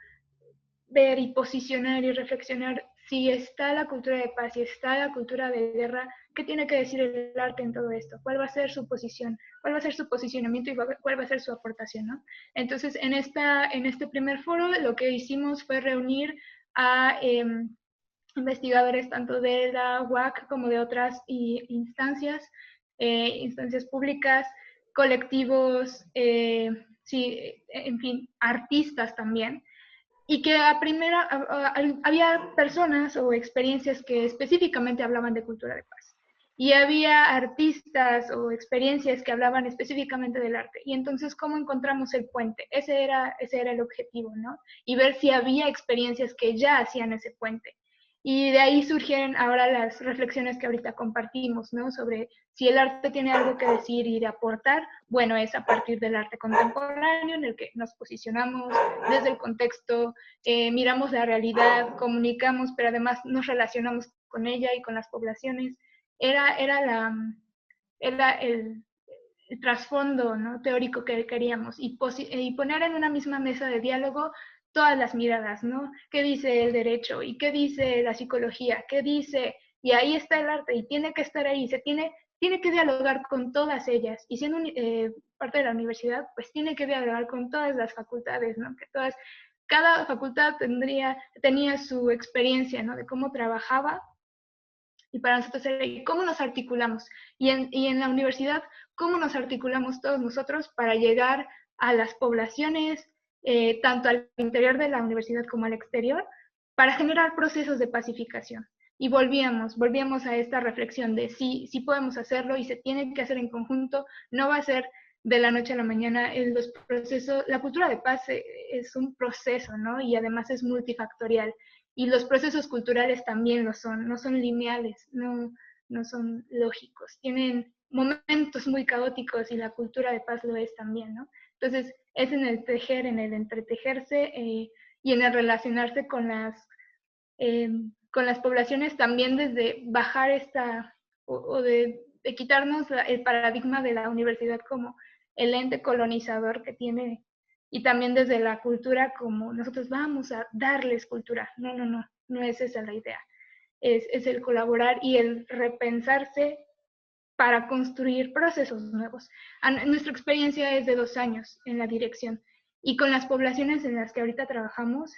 ver y posicionar y reflexionar si está la cultura de paz, si está la cultura de guerra, ¿qué tiene que decir el arte en todo esto? ¿Cuál va a ser su posición? ¿Cuál va a ser su posicionamiento y cuál va a ser su aportación? ¿No? Entonces, en este primer foro lo que hicimos fue reunir a investigadores tanto de la UAC como de otras instancias, instancias públicas, colectivos, sí, en fin, artistas también, y que había personas o experiencias que específicamente hablaban de cultura de paz. Y había artistas o experiencias que hablaban específicamente del arte. Y entonces, ¿cómo encontramos el puente? Ese era el objetivo, ¿no? Y ver si había experiencias que ya hacían ese puente. Y de ahí surgieron ahora las reflexiones que ahorita compartimos, ¿no? Sobre si el arte tiene algo que decir y de aportar. Bueno, es a partir del arte contemporáneo en el que nos posicionamos desde el contexto, miramos la realidad, comunicamos, pero además nos relacionamos con ella y con las poblaciones. Era el trasfondo, ¿no?, teórico que queríamos, y poner en una misma mesa de diálogo todas las miradas, ¿no? ¿Qué dice el derecho? ¿Y qué dice la psicología? ¿Qué dice? Y ahí está el arte, y tiene que estar ahí, tiene que dialogar con todas ellas, y siendo parte de la universidad, pues tiene que dialogar con todas las facultades, ¿no? Cada facultad tenía su experiencia, ¿no?, de cómo trabajaba, y para nosotros era cómo nos articulamos. Y en la universidad, cómo nos articulamos todos nosotros para llegar a las poblaciones, tanto al interior de la universidad como al exterior, para generar procesos de pacificación. Y volvíamos a esta reflexión de sí podemos hacerlo y se tiene que hacer en conjunto, no va a ser de la noche a la mañana. Los procesos, la cultura de paz es un proceso, ¿no? Y además es multifactorial. Y los procesos culturales también lo son, no son lineales, no son lógicos, tienen momentos muy caóticos, y la cultura de paz lo es también, ¿no? Entonces, es en el tejer, en el entretejerse, y en el relacionarse con las poblaciones, también desde bajar o de quitarnos el paradigma de la universidad como el ente colonizador que tiene, y también desde la cultura como nosotros vamos a darles cultura. No es esa la idea. Es el colaborar y el repensarse para construir procesos nuevos. Nuestra experiencia es de 2 años en la dirección, y con las poblaciones en las que ahorita trabajamos,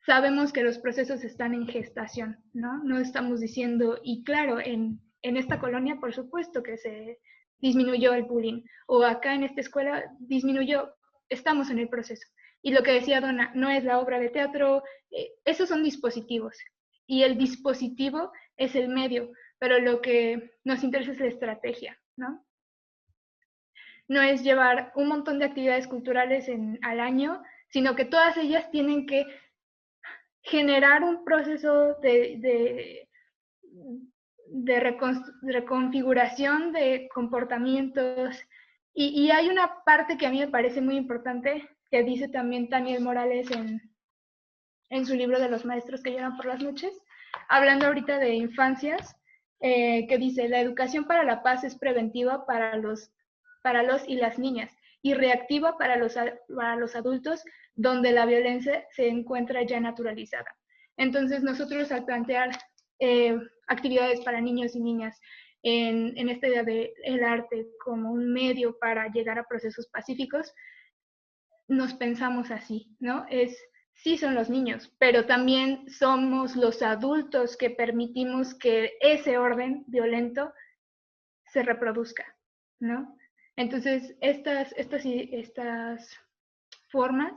sabemos que los procesos están en gestación, ¿no? No estamos diciendo, y claro, en esta colonia, por supuesto que se disminuyó el bullying, o acá en esta escuela disminuyó, estamos en el proceso. Y lo que decía Donna, no es la obra de teatro, esos son dispositivos, y el dispositivo es el medio, pero lo que nos interesa es la estrategia, ¿no? No es llevar un montón de actividades culturales al año, sino que todas ellas tienen que generar un proceso de reconfiguración de comportamientos. Y hay una parte que a mí me parece muy importante, que dice también Daniel Morales en su libro de Los maestros que lloran por las noches, hablando ahorita de infancias, que dice: la educación para la paz es preventiva para los y las niñas, y reactiva para los adultos, donde la violencia se encuentra ya naturalizada. Entonces, nosotros, al plantear actividades para niños y niñas en esta idea del arte como un medio para llegar a procesos pacíficos, nos pensamos así, ¿no? Sí son los niños, pero también somos los adultos que permitimos que ese orden violento se reproduzca, ¿no? Entonces, estas formas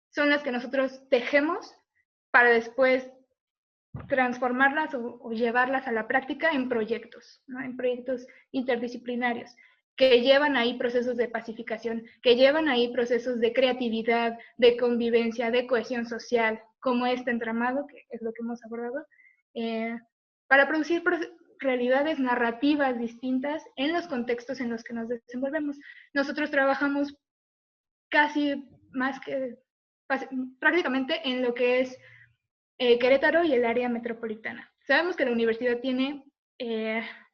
son las que nosotros tejemos para después transformarlas o llevarlas a la práctica en proyectos, ¿no? En proyectos interdisciplinarios que llevan ahí procesos de pacificación, que llevan ahí procesos de creatividad, de convivencia, de cohesión social, como este entramado, que es lo que hemos abordado, para producir realidades narrativas distintas en los contextos en los que nos desenvolvemos. Nosotros trabajamos casi más que prácticamente en lo que es Querétaro y el área metropolitana. Sabemos que la universidad tiene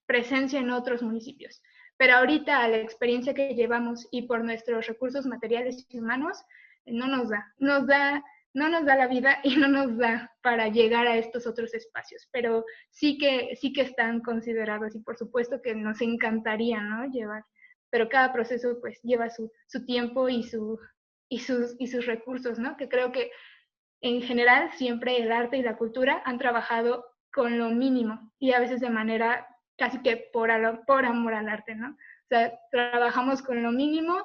presencia en otros municipios, pero ahorita a la experiencia que llevamos y por nuestros recursos materiales y humanos, no nos da la vida y no nos da para llegar a estos otros espacios, pero sí que están considerados y por supuesto que nos encantaría, ¿no? Llevar, pero cada proceso pues lleva su tiempo y sus recursos, ¿no? Que creo que en general siempre el arte y la cultura han trabajado con lo mínimo y a veces de manera casi que por amor al arte, ¿no? O sea, trabajamos con lo mínimo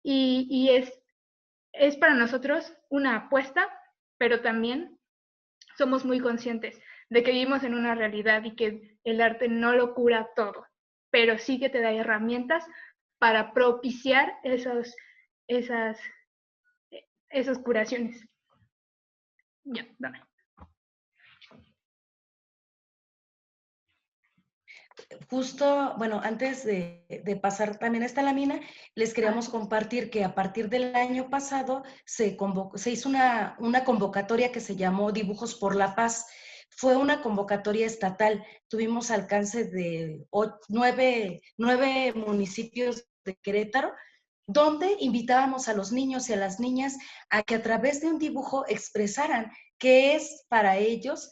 y es para nosotros una apuesta, pero también somos muy conscientes de que vivimos en una realidad y que el arte no lo cura todo, pero sí que te da herramientas para propiciar esas curaciones. Ya, dame. Justo, bueno, antes de pasar también a esta lámina, les queríamos compartir que a partir del año pasado se hizo una convocatoria que se llamó Dibujos por la Paz. Fue una convocatoria estatal. Tuvimos alcance de 9 municipios de Querétaro, donde invitábamos a los niños y a las niñas a que a través de un dibujo expresaran qué es para ellos,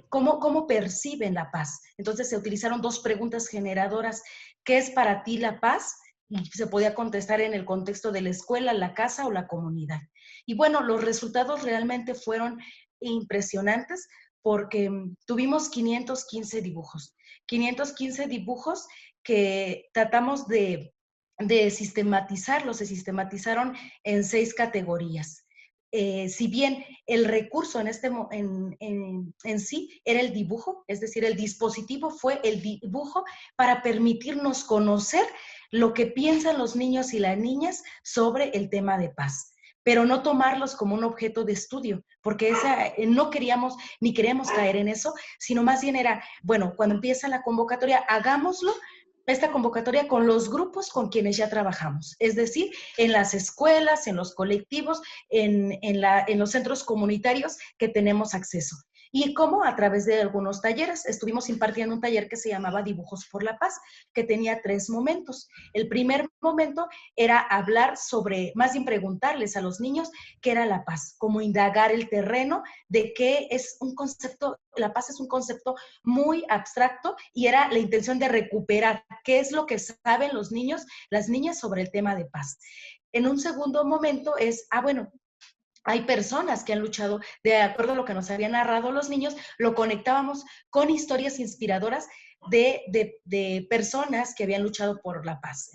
cómo perciben la paz. Entonces se utilizaron 2 preguntas generadoras. ¿Qué es para ti la paz? Y se podía contestar en el contexto de la escuela, la casa o la comunidad. Y bueno, los resultados realmente fueron impresionantes porque tuvimos 515 dibujos. 515 dibujos que tratamos de sistematizarlos, se sistematizaron en 6 categorías. Si bien el recurso en sí era el dibujo, es decir, el dispositivo fue el dibujo para permitirnos conocer lo que piensan los niños y las niñas sobre el tema de paz, pero no tomarlos como un objeto de estudio, porque no queríamos ni queremos caer en eso, sino más bien era, bueno, cuando empieza la convocatoria, hagámoslo, esta convocatoria con los grupos con quienes ya trabajamos, es decir, en las escuelas, en los colectivos, en los centros comunitarios que tenemos acceso. Y cómo a través de algunos talleres, estuvimos impartiendo un taller que se llamaba Dibujos por la Paz, que tenía 3 momentos. El primer momento era hablar sobre, más bien preguntarles a los niños qué era la paz, como indagar el terreno de qué es un concepto, la paz es un concepto muy abstracto y era la intención de recuperar qué es lo que saben los niños, las niñas sobre el tema de paz. En un segundo momento es, bueno, hay personas que han luchado, de acuerdo a lo que nos habían narrado los niños, lo conectábamos con historias inspiradoras de personas que habían luchado por la paz.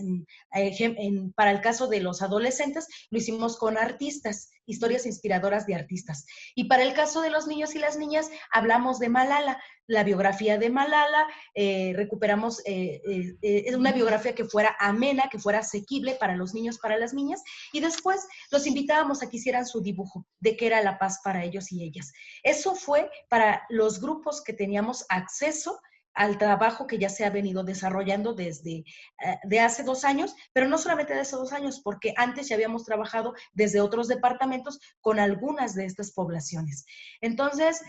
Para el caso de los adolescentes, lo hicimos con artistas, historias inspiradoras de artistas. Y para el caso de los niños y las niñas, hablamos de Malala, la biografía de Malala, recuperamos una biografía que fuera amena, que fuera asequible para los niños, para las niñas, y después los invitábamos a que hicieran su dibujo de qué era la paz para ellos y ellas. Eso fue para los grupos que teníamos acceso al trabajo que ya se ha venido desarrollando desde de hace 2 años, pero no solamente de hace 2 años, porque antes ya habíamos trabajado desde otros departamentos con algunas de estas poblaciones. Entonces,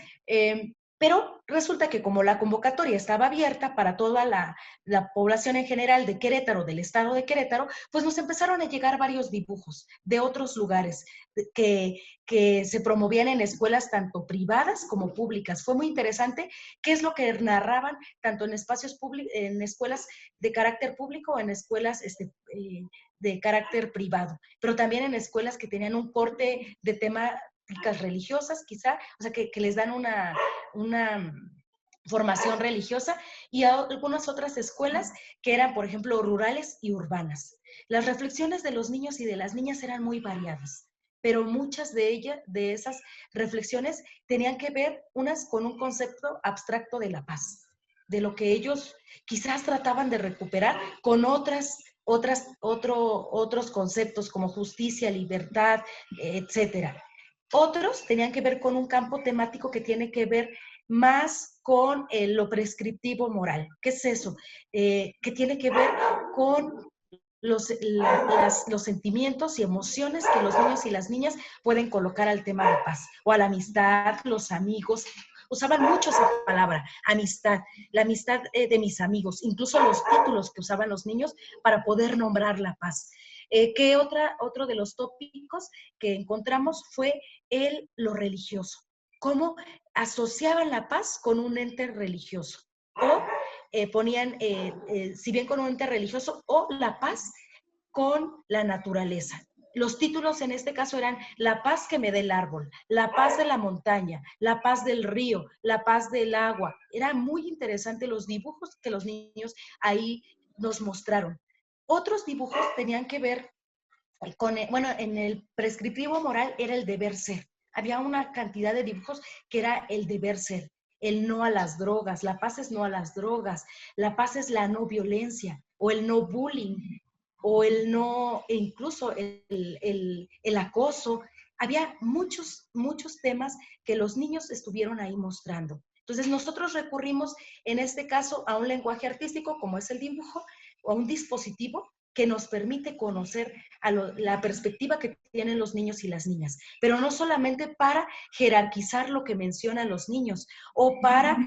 pero resulta que como la convocatoria estaba abierta para toda la población en general de Querétaro, del estado de Querétaro, pues nos empezaron a llegar varios dibujos de otros lugares que se promovían en escuelas tanto privadas como públicas. Fue muy interesante qué es lo que narraban tanto en espacios públicos, en escuelas de carácter público o en escuelas de carácter privado, pero también en escuelas que tenían un corte de temáticas religiosas, quizá, o sea, que les dan una formación religiosa, y a algunas otras escuelas que eran, por ejemplo, rurales y urbanas. Las reflexiones de los niños y de las niñas eran muy variadas. pero muchas de ellas, de esas reflexiones, tenían que ver unas con un concepto abstracto de la paz, de lo que ellos quizás trataban de recuperar con otros conceptos como justicia, libertad, etcétera. Otros tenían que ver con un campo temático que tiene que ver más con lo prescriptivo moral. ¿Qué es eso? Que tiene que ver con los sentimientos y emociones que los niños y las niñas pueden colocar al tema de paz, o a la amistad, los amigos. Usaban mucho esa palabra, amistad, la amistad de mis amigos, incluso los títulos que usaban los niños para poder nombrar la paz. Otro de los tópicos que encontramos fue lo religioso, cómo asociaban la paz con un ente religioso, o ponían, si bien con un ente religioso, o la paz con la naturaleza. Los títulos en este caso eran la paz que me dé el árbol, la paz de la montaña, la paz del río, la paz del agua. Era muy interesante los dibujos que los niños ahí nos mostraron. Otros dibujos tenían que ver con, bueno, en el prescriptivo moral era el deber ser. Había una cantidad de dibujos que era el deber ser, el no a las drogas, la paz es no a las drogas, la paz es la no violencia, o el no bullying, o el no, e incluso el acoso. Había muchos temas que los niños estuvieron ahí mostrando. Entonces nosotros recurrimos en este caso a un lenguaje artístico como es el dibujo, o a un dispositivo que nos permite conocer la perspectiva que tienen los niños y las niñas, pero no solamente para jerarquizar lo que mencionan los niños o para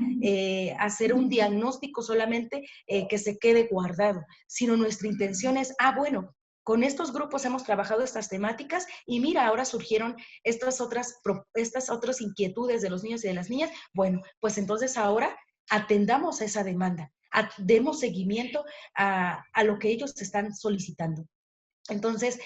hacer un diagnóstico solamente que se quede guardado, sino nuestra intención es, bueno, con estos grupos hemos trabajado estas temáticas y mira, ahora surgieron estas otras inquietudes de los niños y de las niñas. Bueno, pues entonces ahora atendamos a esa demanda, demos seguimiento a lo que ellos están solicitando. Entonces,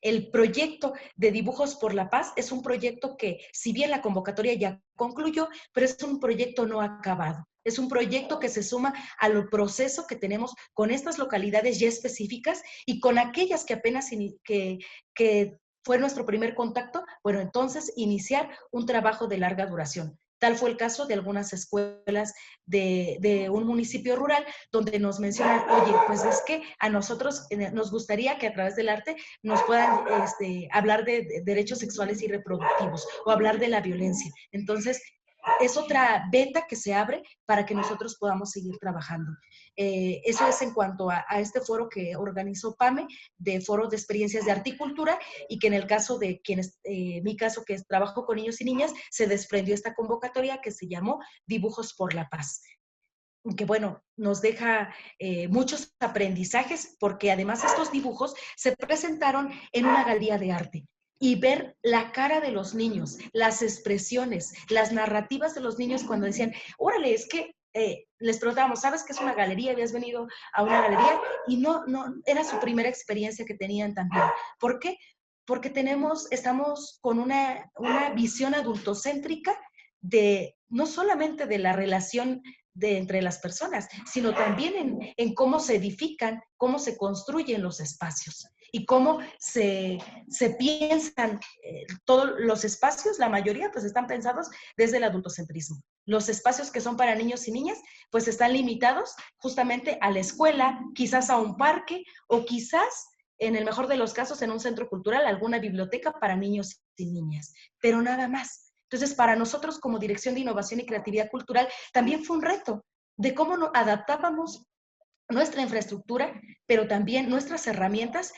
el proyecto de Dibujos por la Paz es un proyecto que, si bien la convocatoria ya concluyó, pero es un proyecto no acabado. Es un proyecto que se suma al proceso que tenemos con estas localidades ya específicas y con aquellas que apenas que fue nuestro primer contacto, bueno, entonces iniciar un trabajo de larga duración. Tal fue el caso de algunas escuelas de un municipio rural donde nos mencionan, oye, pues es que a nosotros nos gustaría que a través del arte nos puedan hablar de derechos sexuales y reproductivos o hablar de la violencia. Entonces, es otra beta que se abre para que nosotros podamos seguir trabajando. Eso es en cuanto a este foro que organizó PAME, de Foro de Experiencias de Arte y Cultura, y que en el caso de quienes, mi caso que trabajo con niños y niñas, se desprendió esta convocatoria que se llamó Dibujos por la Paz, que bueno, nos deja muchos aprendizajes, porque además estos dibujos se presentaron en una galería de arte. Y ver la cara de los niños, las expresiones, las narrativas de los niños cuando decían, órale, es que les preguntábamos, ¿sabes qué es una galería? ¿Habías venido a una galería? Y no, era su primera experiencia que tenían también. ¿Por qué? Porque estamos con una visión adultocéntrica de, no solamente de la relación entre las personas, sino también en cómo se edifican, cómo se construyen los espacios y cómo se piensan todos los espacios, la mayoría pues están pensados desde el adultocentrismo. Los espacios que son para niños y niñas pues están limitados justamente a la escuela, quizás a un parque o quizás en el mejor de los casos en un centro cultural, alguna biblioteca para niños y niñas, pero nada más. Entonces, para nosotros como Dirección de Innovación y Creatividad Cultural, también fue un reto de cómo nos adaptábamos nuestra infraestructura, pero también nuestras herramientas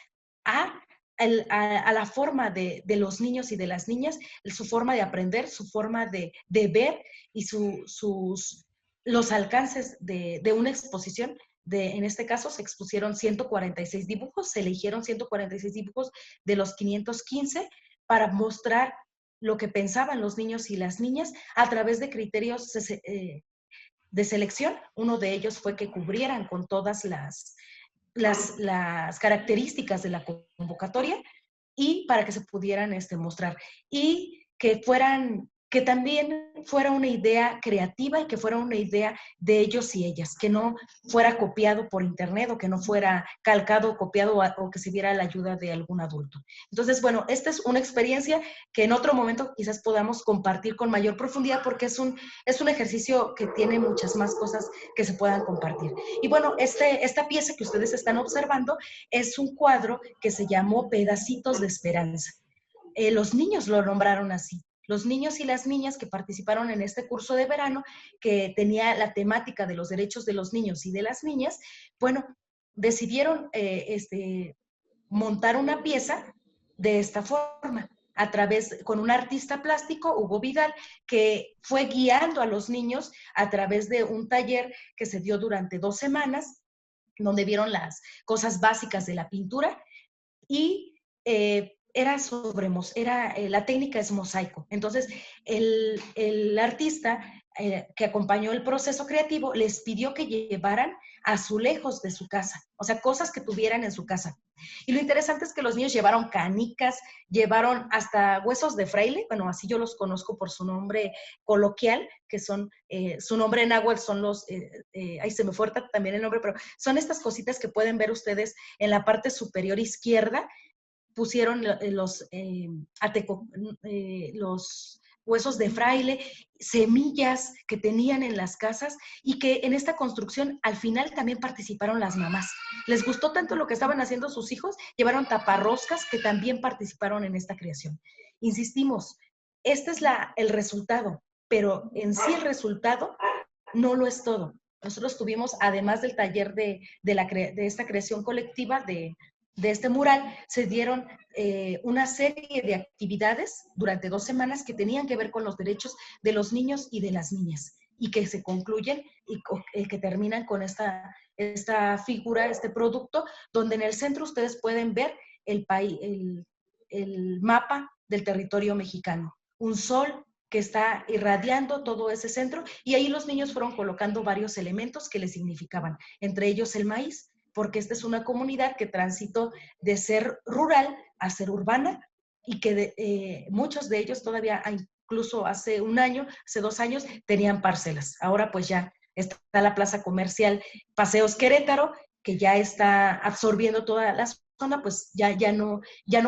a la forma de los niños y de las niñas, su forma de aprender, su forma de ver y los alcances de una exposición. En este caso se expusieron 146 dibujos, se eligieron 146 dibujos de los 515 para mostrar lo que pensaban los niños y las niñas a través de criterios de selección. Uno de ellos fue que cubrieran con todas las características de la convocatoria y para que se pudieran mostrar. Y que fueran que también fuera una idea creativa y que fuera una idea de ellos y ellas, que no fuera copiado por internet o que no fuera calcado o copiado o que se viera la ayuda de algún adulto. Entonces, bueno, esta es una experiencia que en otro momento quizás podamos compartir con mayor profundidad porque es un ejercicio que tiene muchas más cosas que se puedan compartir. Y bueno, esta pieza que ustedes están observando es un cuadro que se llamó Pedacitos de Esperanza. Los niños lo nombraron así. Los niños y las niñas que participaron en este curso de verano, que tenía la temática de los derechos de los niños y de las niñas, bueno, decidieron montar una pieza de esta forma, con un artista plástico, Hugo Vidal, que fue guiando a los niños a través de un taller que se dio durante 2 semanas, donde vieron las cosas básicas de la pintura y la técnica es mosaico. Entonces, el artista que acompañó el proceso creativo les pidió que llevaran azulejos de su casa, o sea, cosas que tuvieran en su casa. Y lo interesante es que los niños llevaron canicas, llevaron hasta huesos de fraile, bueno, así yo los conozco por su nombre coloquial, que son, su nombre en náhuatl son ahí se me fue también el nombre, pero son estas cositas que pueden ver ustedes en la parte superior izquierda. Pusieron los huesos de fraile, semillas que tenían en las casas y que en esta construcción al final también participaron las mamás. Les gustó tanto lo que estaban haciendo sus hijos, llevaron taparroscas que también participaron en esta creación. Insistimos, este es el resultado, pero en sí el resultado no lo es todo. Nosotros tuvimos, además del taller de esta creación colectiva de este mural, se dieron una serie de actividades durante 2 semanas que tenían que ver con los derechos de los niños y de las niñas y que se concluyen y que terminan con esta figura, este producto, donde en el centro ustedes pueden ver el mapa del territorio mexicano. Un sol que está irradiando todo ese centro y ahí los niños fueron colocando varios elementos que les significaban, entre ellos el maíz, porque esta es una comunidad que transitó de ser rural a ser urbana y que muchos de ellos todavía, incluso hace 1 año, hace 2 años, tenían parcelas. Ahora pues ya está la plaza comercial Paseos Querétaro, que ya está absorbiendo toda la zona, pues ya no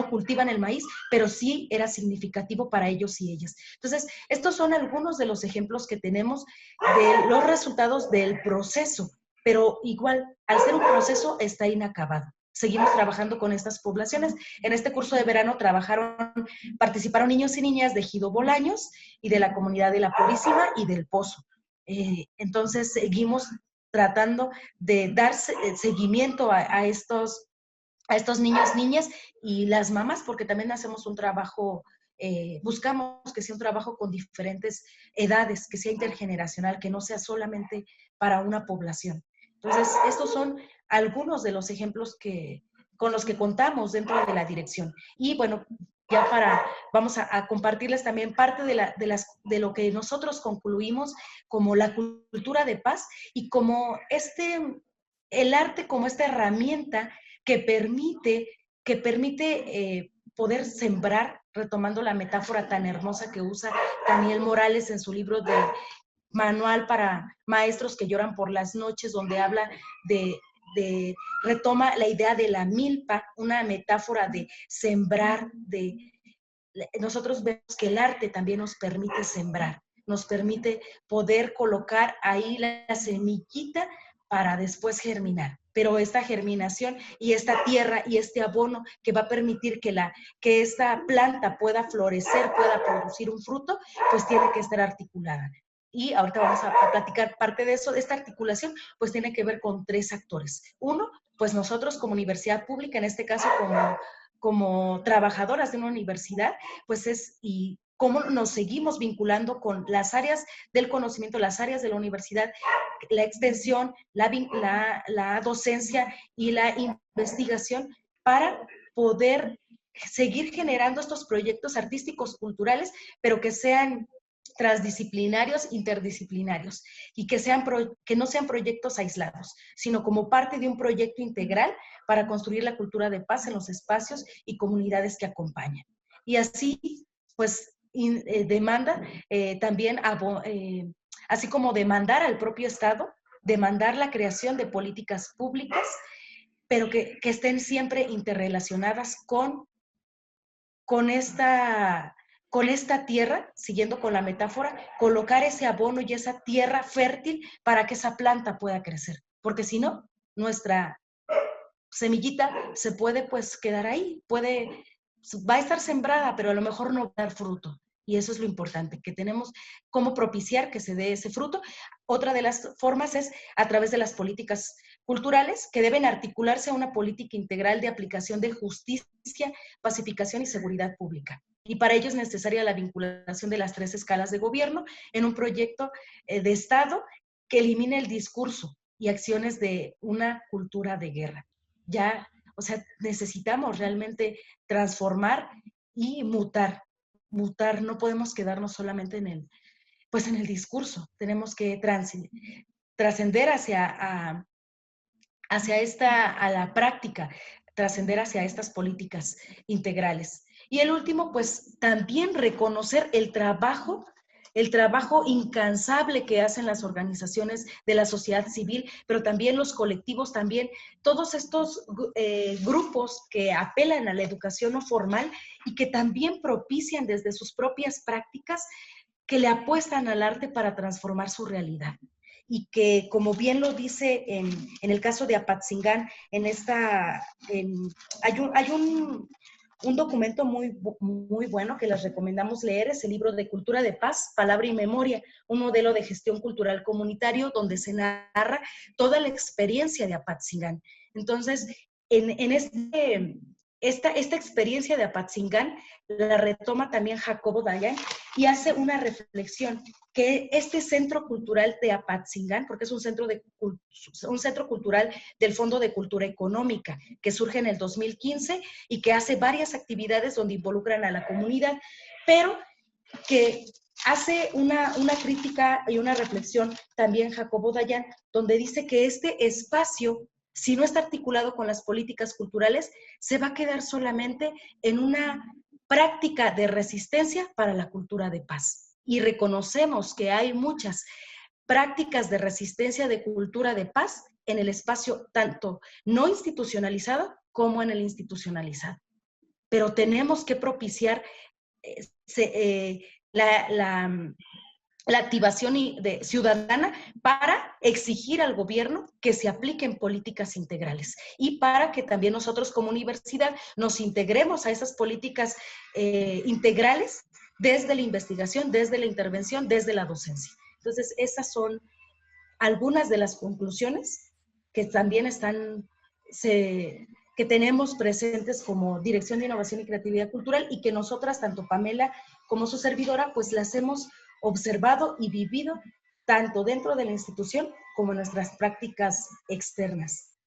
cultivan el maíz, pero sí era significativo para ellos y ellas. Entonces, estos son algunos de los ejemplos que tenemos de los resultados del proceso, pero igual, al ser un proceso, está inacabado. Seguimos trabajando con estas poblaciones. En este curso de verano participaron niños y niñas de Ejido Bolaños y de la comunidad de La Purísima y del Pozo. Entonces, seguimos tratando de dar seguimiento a estos niños, niñas y las mamás, porque también hacemos un trabajo, buscamos que sea un trabajo con diferentes edades, que sea intergeneracional, que no sea solamente para una población. Entonces, estos son algunos de los ejemplos con los que contamos dentro de la dirección. Y bueno, ya vamos a compartirles también parte de lo que nosotros concluimos como la cultura de paz y como el arte como esta herramienta que permite poder sembrar, retomando la metáfora tan hermosa que usa Daniel Morales en su libro de Manual para Maestros que Lloran por las Noches, donde habla retoma la idea de la milpa, una metáfora de sembrar, nosotros vemos que el arte también nos permite sembrar, nos permite poder colocar ahí la semillita para después germinar. Pero esta germinación y esta tierra y este abono que va a permitir que esta planta pueda florecer, pueda producir un fruto, pues tiene que estar articulada. Y ahorita vamos a platicar parte de eso, de esta articulación, pues tiene que ver con 3 actores. Uno, pues nosotros como universidad pública, en este caso como trabajadoras de una universidad, pues y cómo nos seguimos vinculando con las áreas del conocimiento, las áreas de la universidad, la extensión, la docencia y la investigación para poder seguir generando estos proyectos artísticos, culturales, pero que sean transdisciplinarios, interdisciplinarios, y que no sean proyectos aislados, sino como parte de un proyecto integral para construir la cultura de paz en los espacios y comunidades que acompañan. Y así, pues, demanda también, así como demandar al propio Estado, demandar la creación de políticas públicas, pero que estén siempre interrelacionadas con esta tierra, siguiendo con la metáfora, colocar ese abono y esa tierra fértil para que esa planta pueda crecer. Porque si no, nuestra semillita se puede pues quedar ahí, va a estar sembrada, pero a lo mejor no va a dar fruto. Y eso es lo importante, que tenemos cómo propiciar que se dé ese fruto. Otra de las formas es a través de las políticas culturales, que deben articularse a una política integral de aplicación de justicia, pacificación y seguridad pública. Y para ello es necesaria la vinculación de las 3 escalas de gobierno en un proyecto de Estado que elimine el discurso y acciones de una cultura de guerra. Ya, o sea, necesitamos realmente transformar y mutar, no podemos quedarnos solamente en el discurso, tenemos que trascender a la práctica, trascender hacia estas políticas integrales. Y el último, pues también reconocer el trabajo incansable que hacen las organizaciones de la sociedad civil, pero también los colectivos, también todos estos grupos que apelan a la educación no formal y que también propician desde sus propias prácticas, que le apuestan al arte para transformar su realidad. Y que, como bien lo dice en el caso de Apatzingán, hay un documento muy bueno que les recomendamos leer, es el libro de Cultura de Paz, Palabra y Memoria, un modelo de gestión cultural comunitario donde se narra toda la experiencia de Apatzingán. Entonces, esta experiencia de Apatzingán la retoma también Jacobo Dayan y hace una reflexión que este centro cultural de Apatzingán, porque es un centro cultural del Fondo de Cultura Económica, que surge en el 2015 y que hace varias actividades donde involucran a la comunidad, pero que hace una crítica y una reflexión también Jacobo Dayan, donde dice que este espacio, si no está articulado con las políticas culturales, se va a quedar solamente en una práctica de resistencia para la cultura de paz. Y reconocemos que hay muchas prácticas de resistencia de cultura de paz en el espacio tanto no institucionalizado como en el institucionalizado. Pero tenemos que propiciar la activación ciudadana para exigir al gobierno que se apliquen políticas integrales y para que también nosotros como universidad nos integremos a esas políticas integrales desde la investigación, desde la intervención, desde la docencia. Entonces, esas son algunas de las conclusiones que también que tenemos presentes como Dirección de Innovación y Creatividad Cultural y que nosotras, tanto Pamela como su servidora, pues las hemos observado y vivido tanto dentro de la institución como en nuestras prácticas externas.